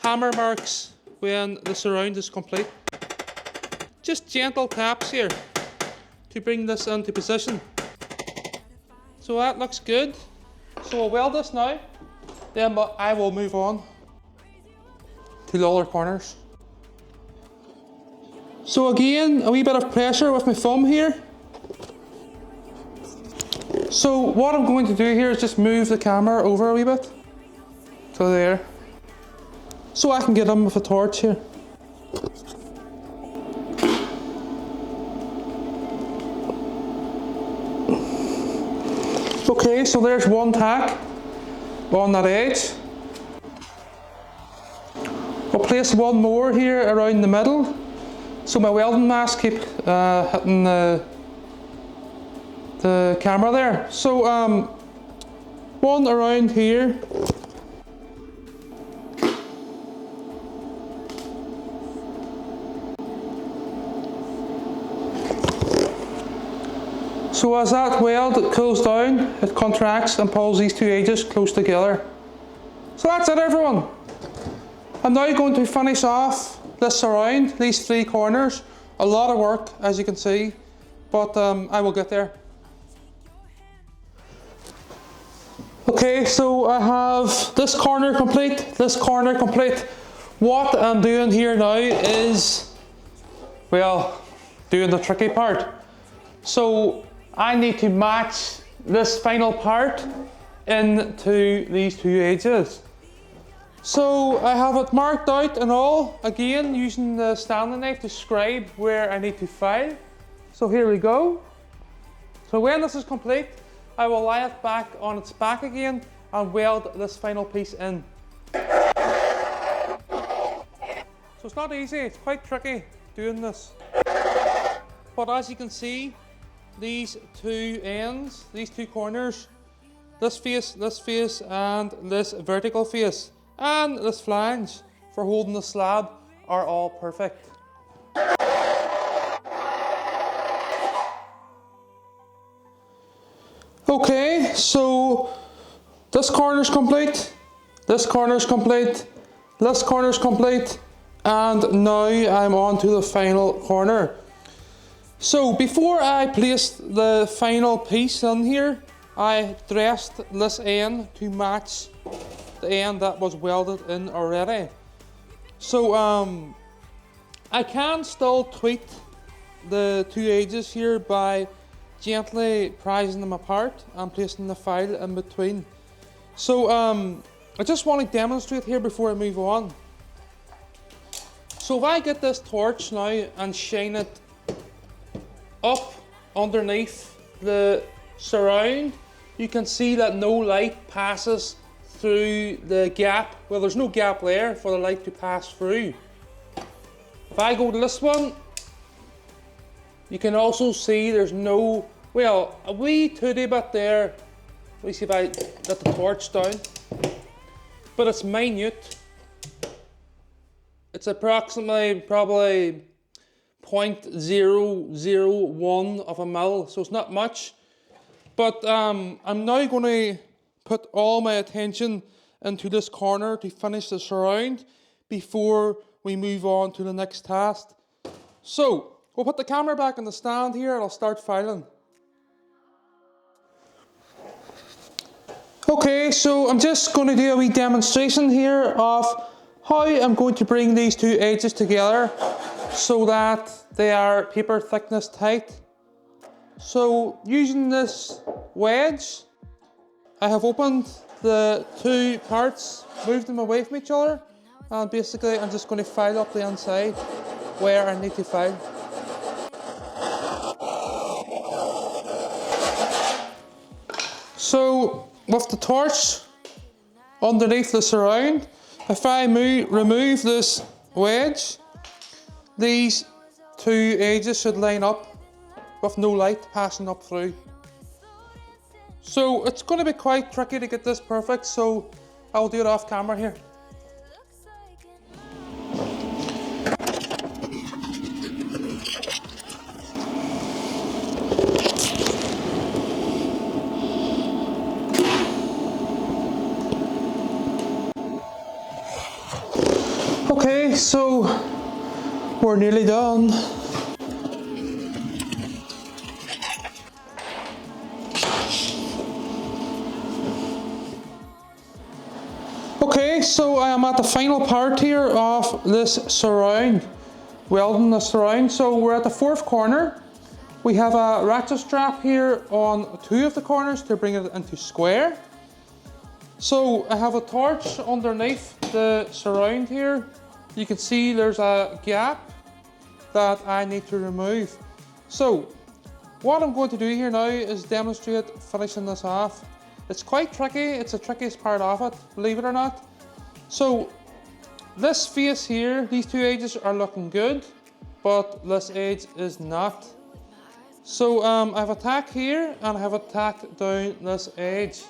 hammer marks when the surround is complete. Just gentle taps here to bring this into position. So that looks good. So I'll weld this now, then I will move on to the other corners. So again, a wee bit of pressure with my thumb here. So what I'm going to do here is just move the camera over a wee bit to there, so I can get in with a torch here. Okay, so there's one tack on that edge. I'll place one more here around the middle, so my welding mask keep hitting the camera there. So one around here. So as that weld cools down, it contracts and pulls these two edges close together. So that's it, everyone. I'm now going to finish off this surround, these three corners. A lot of work, as you can see, but I will get there. Okay, so I have this corner complete, this corner complete. What I'm doing here now is, well, doing the tricky part. So I need to match this final part into these two edges. So I have it marked out and all, again using the Stanley knife to scribe where I need to file. So here we go. So when this is complete, I will lie it back on its back again and weld this final piece in. So it's not easy, it's quite tricky doing this. But as you can see, these two ends, these two corners, this face, and this vertical face, and this flange for holding the slab are all perfect. Okay, so this corner's complete, this corner's complete, this corner's complete, and now I'm on to the final corner. So before I placed the final piece in here, I dressed this end to match the end that was welded in already. So I can still tweak the two edges here by gently prising them apart and placing the file in between. So I just want to demonstrate here before I move on. So if I get this torch now and shine it up underneath the surround, you can see that no light passes through the gap. Well, there's no gap there for the light to pass through. If I go to this one, you can also see there's no, well, a wee tooty bit there. Let me see if I let the torch down. But it's minute. It's approximately probably 0.001 of a mil, so it's not much. But I'm now going to put all my attention into this corner to finish the surround before we move on to the next task. So, we'll put the camera back in the stand here and I'll start filing. Okay, so I'm just going to do a wee demonstration here of how I'm going to bring these two edges together so that they are paper thickness tight. So, using this wedge, I have opened the two parts, moved them away from each other, and basically I'm just going to file up the inside where I need to file. So with the torch underneath the surround, if I remove this wedge, these two edges should line up with no light passing up through. So it's going to be quite tricky to get this perfect, so I'll do it off camera here. Okay, so we're nearly done. Okay, so I am at the final part here of this surround, welding the surround. So we're at the fourth corner. We have a ratchet strap here on two of the corners to bring it into square. So I have a torch underneath the surround here. You can see there's a gap that I need to remove. So what I'm going to do here now is demonstrate finishing this off. It's quite tricky, it's the trickiest part of it, believe it or not. So this face here, these two edges are looking good, but this edge is not. So I have a tack here and I have a tack down this edge.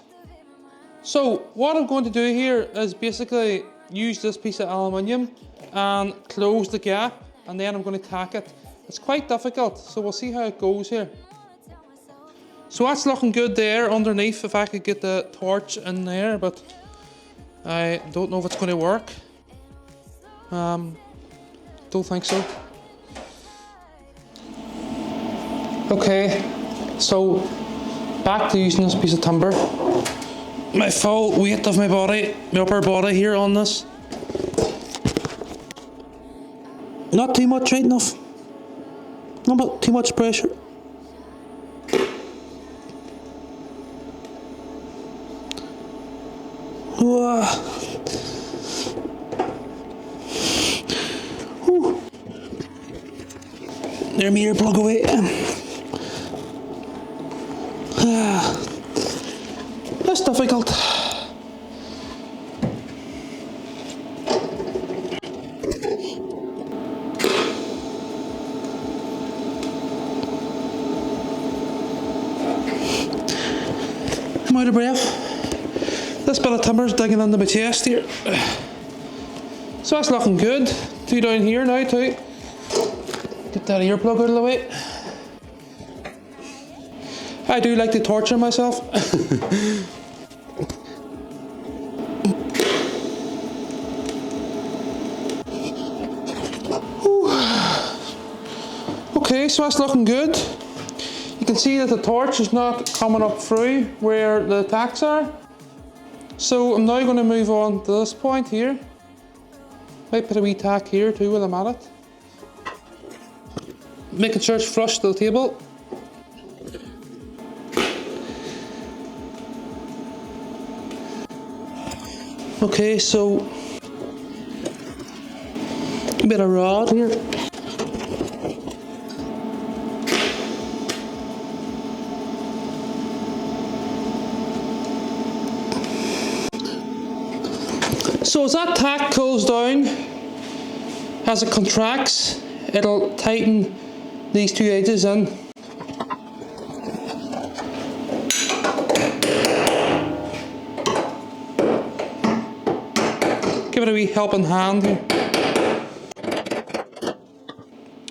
So what I'm going to do here is basically use this piece of aluminium and close the gap, and then I'm going to tack it. It's quite difficult, so we'll see how it goes here. So that's looking good there underneath, if I could get the torch in there, but I don't know if it's going to work. Don't think so. Okay, so back to using this piece of timber. My full weight of my body, my upper body here on this. Not too much, right enough. Not too much pressure. Whoa. Whew. There, my earplug away. That's difficult. I'm out of breath. This bit of timber's digging into my chest here. So that's looking good. Two down here now too. Get that earplug out of the way. I do like to torture myself. Okay, so that's looking good. You can see that the torch is not coming up through where the tacks are. So I'm now going to move on to this point here. Might put a wee tack here too while I'm at it. Making sure it's flush to the table. Okay, so a bit of rod here. So as that tack cools down, as it contracts, it'll tighten these two edges in. Give it a wee helping hand here.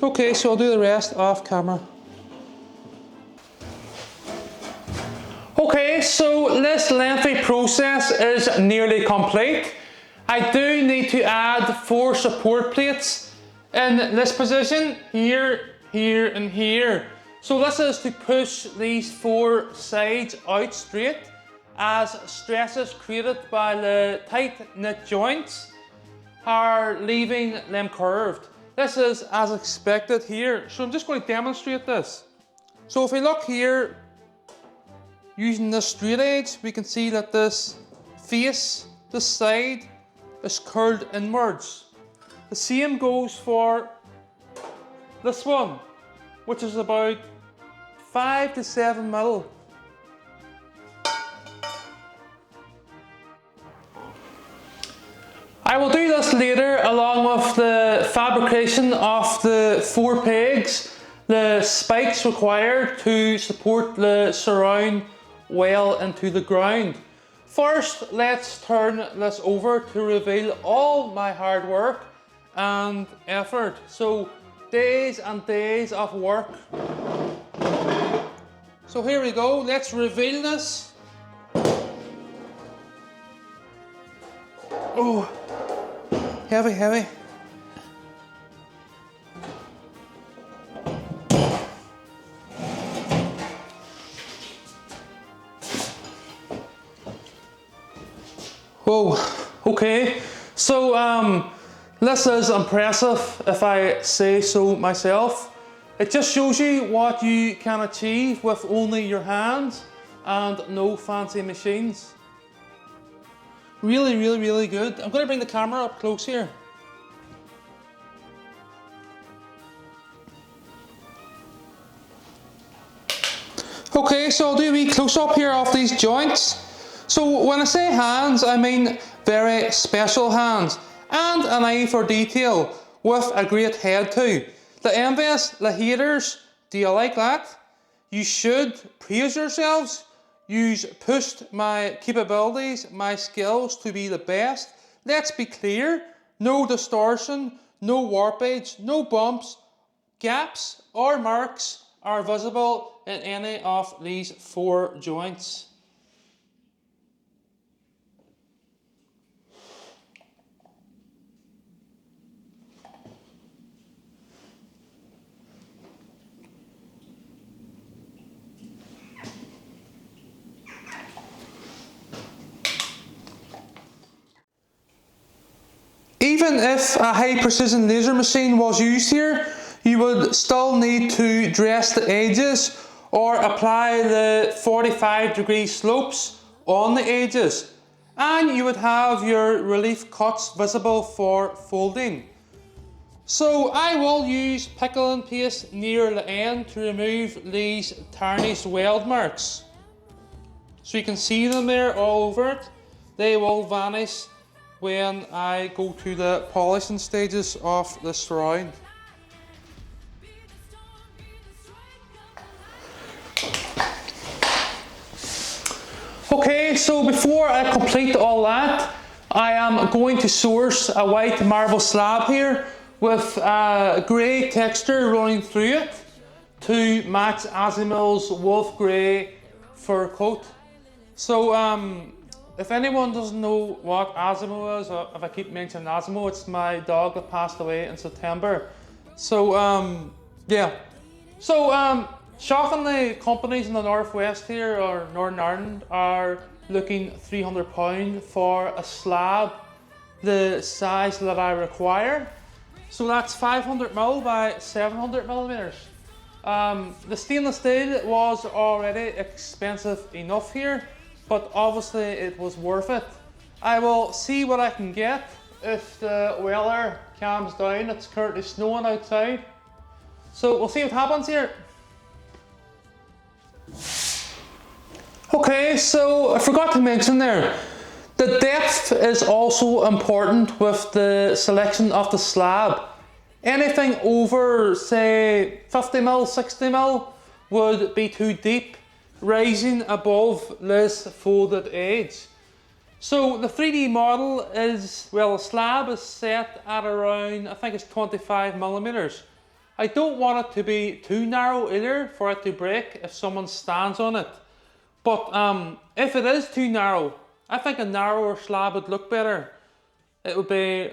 Okay, so I'll do the rest off camera. Okay, so this lengthy process is nearly complete. I do need to add 4 support plates in this position, here, here, and here. So this is to push these four sides out straight, as stresses created by the tight knit joints are leaving them curved. This is as expected here. So I'm just going to demonstrate this. So if we look here, using this straight edge, we can see that this face, this side, is curled inwards. The same goes for this one, which is about 5 to 7 mil. I will do this later along with the fabrication of the 4 pegs, the spikes required to support the surround well into the ground. First, let's turn this over to reveal all my hard work and effort. So days and days of work. So here we go, let's reveal this. Oh, heavy, heavy. Whoa, okay. So this is impressive if I say so myself. It just shows you what you can achieve with only your hands and no fancy machines. Really, really, really good. I'm going to bring the camera up close here. Okay, so I'll do a wee close up here of these joints. So when I say hands, I mean very special hands and an eye for detail with a great head too. The envious, the haters, do you like that? You should praise yourselves. You've pushed my capabilities, my skills to be the best. Let's be clear, no distortion, no warpage, no bumps, gaps or marks are visible in any of these 4 joints. Even if a high precision laser machine was used here, you would still need to dress the edges or apply the 45-degree slopes on the edges. And you would have your relief cuts visible for folding. So I will use pickle and paste near the end to remove these tarnished weld marks. So you can see them there all over it. They will vanish when I go to the polishing stages of the surround. Okay, so before I complete all that, I am going to source a white marble slab here with a grey texture running through it to match Asimo's wolf grey fur coat. So if anyone doesn't know what Asimo is, or if I keep mentioning Asimo, it's my dog that passed away in September. So yeah. So shockingly, companies in the northwest here or Northern Ireland are looking £300 for a slab the size that I require. So that's 500mm by 700mm. The stainless steel was already expensive enough here, but obviously it was worth it. I will see what I can get if the weather calms down. It's currently snowing outside, so we'll see what happens here. Okay, so I forgot to mention there, the depth is also important with the selection of the slab. Anything over, say, 50mm, 60mm would be too deep, rising above this folded edge. So the 3D model is, well, the slab is set at around, I think it's 25mm. I don't want it to be too narrow either for it to break if someone stands on it. But if it is too narrow, I think a narrower slab would look better. It would be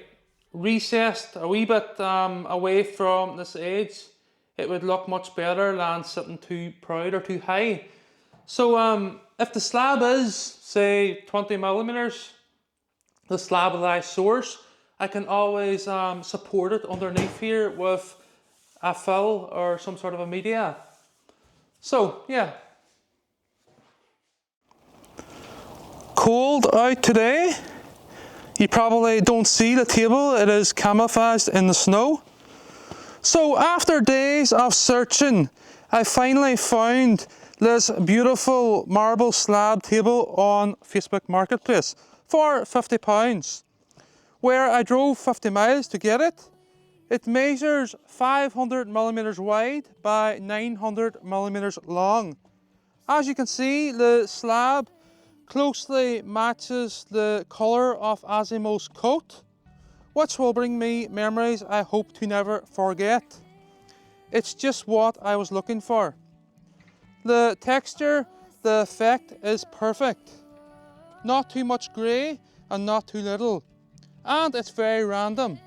recessed a wee bit away from this edge, it would look much better than sitting too proud or too high. So if the slab is, say, 20 millimeters, the slab that I source, I can always support it underneath here with a fill or some sort of a media. So yeah. Cold out today. You probably don't see the table, it is camouflaged in the snow. So after days of searching, I finally found this beautiful marble slab table on Facebook Marketplace for £50, where I drove 50 miles to get it. It measures 500 millimeters wide by 900 millimeters long. As you can see, the slab closely matches the colour of Asimo's coat, which will bring me memories I hope to never forget. It's just what I was looking for. The texture, the effect is perfect. Not too much grey and not too little. And it's very random.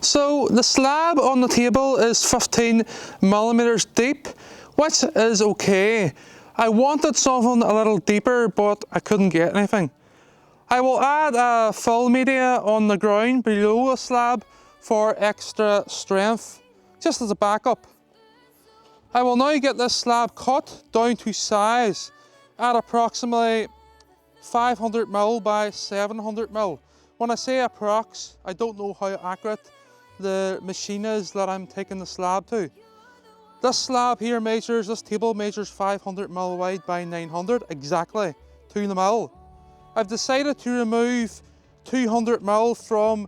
So the slab on the table is 15 millimeters deep, which is okay. I wanted something a little deeper, but I couldn't get anything. I will add a fill media on the ground below the slab for extra strength, just as a backup. I will now get this slab cut down to size at approximately 500mm by 700mm. When I say approx, I don't know how accurate the machine is that I'm taking the slab to. This slab here measures, this table measures 500mm wide by 900 exactly to the mil. I've decided to remove 200mm from,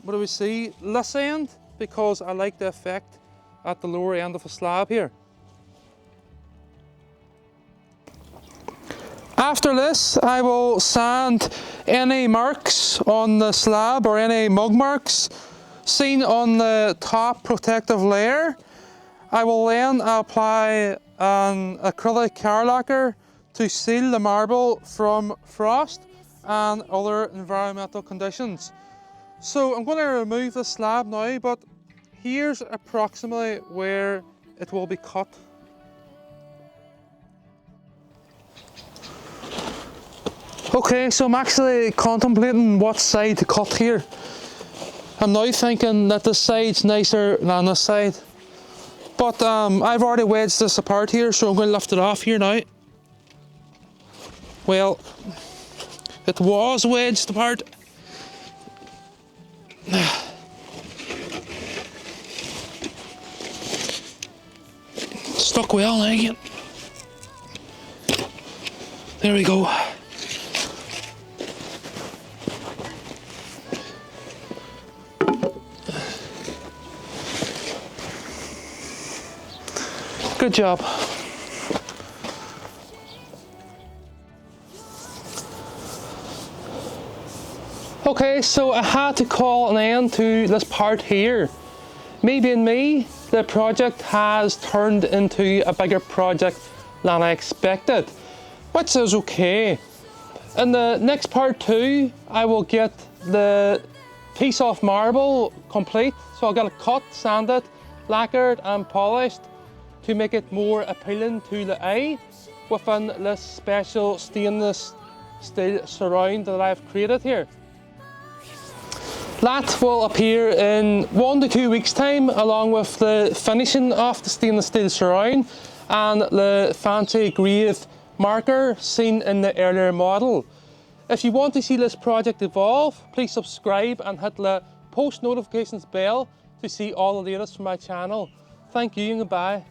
what do we see, this end, because I like the effect at the lower end of the slab here. After this, I will sand any marks on the slab or any mug marks seen on the top protective layer. I will then apply an acrylic car lacquer to seal the marble from frost and other environmental conditions. So I'm going to remove the slab now, but here's approximately where it will be cut. Okay, so I'm actually contemplating what side to cut here. I'm now thinking that this side's nicer than this side. But I've already wedged this apart here, so I'm going to lift it off here now. Well, it was wedged apart. Stuck well now again. There we go. Good job. Okay, so I had to call an end to this part here. Me being me, the project has turned into a bigger project than I expected, which is okay. In the next part 2, I will get the piece of marble complete. So I'll get it cut, sanded, lacquered and polished to make it more appealing to the eye within this special stainless steel surround that I've created here. That will appear in 1 to 2 weeks time, along with the finishing of the stainless steel surround and the fancy grave marker seen in the earlier model. If you want to see this project evolve, please subscribe and hit the post notifications bell to see all the latest from my channel. Thank you and goodbye.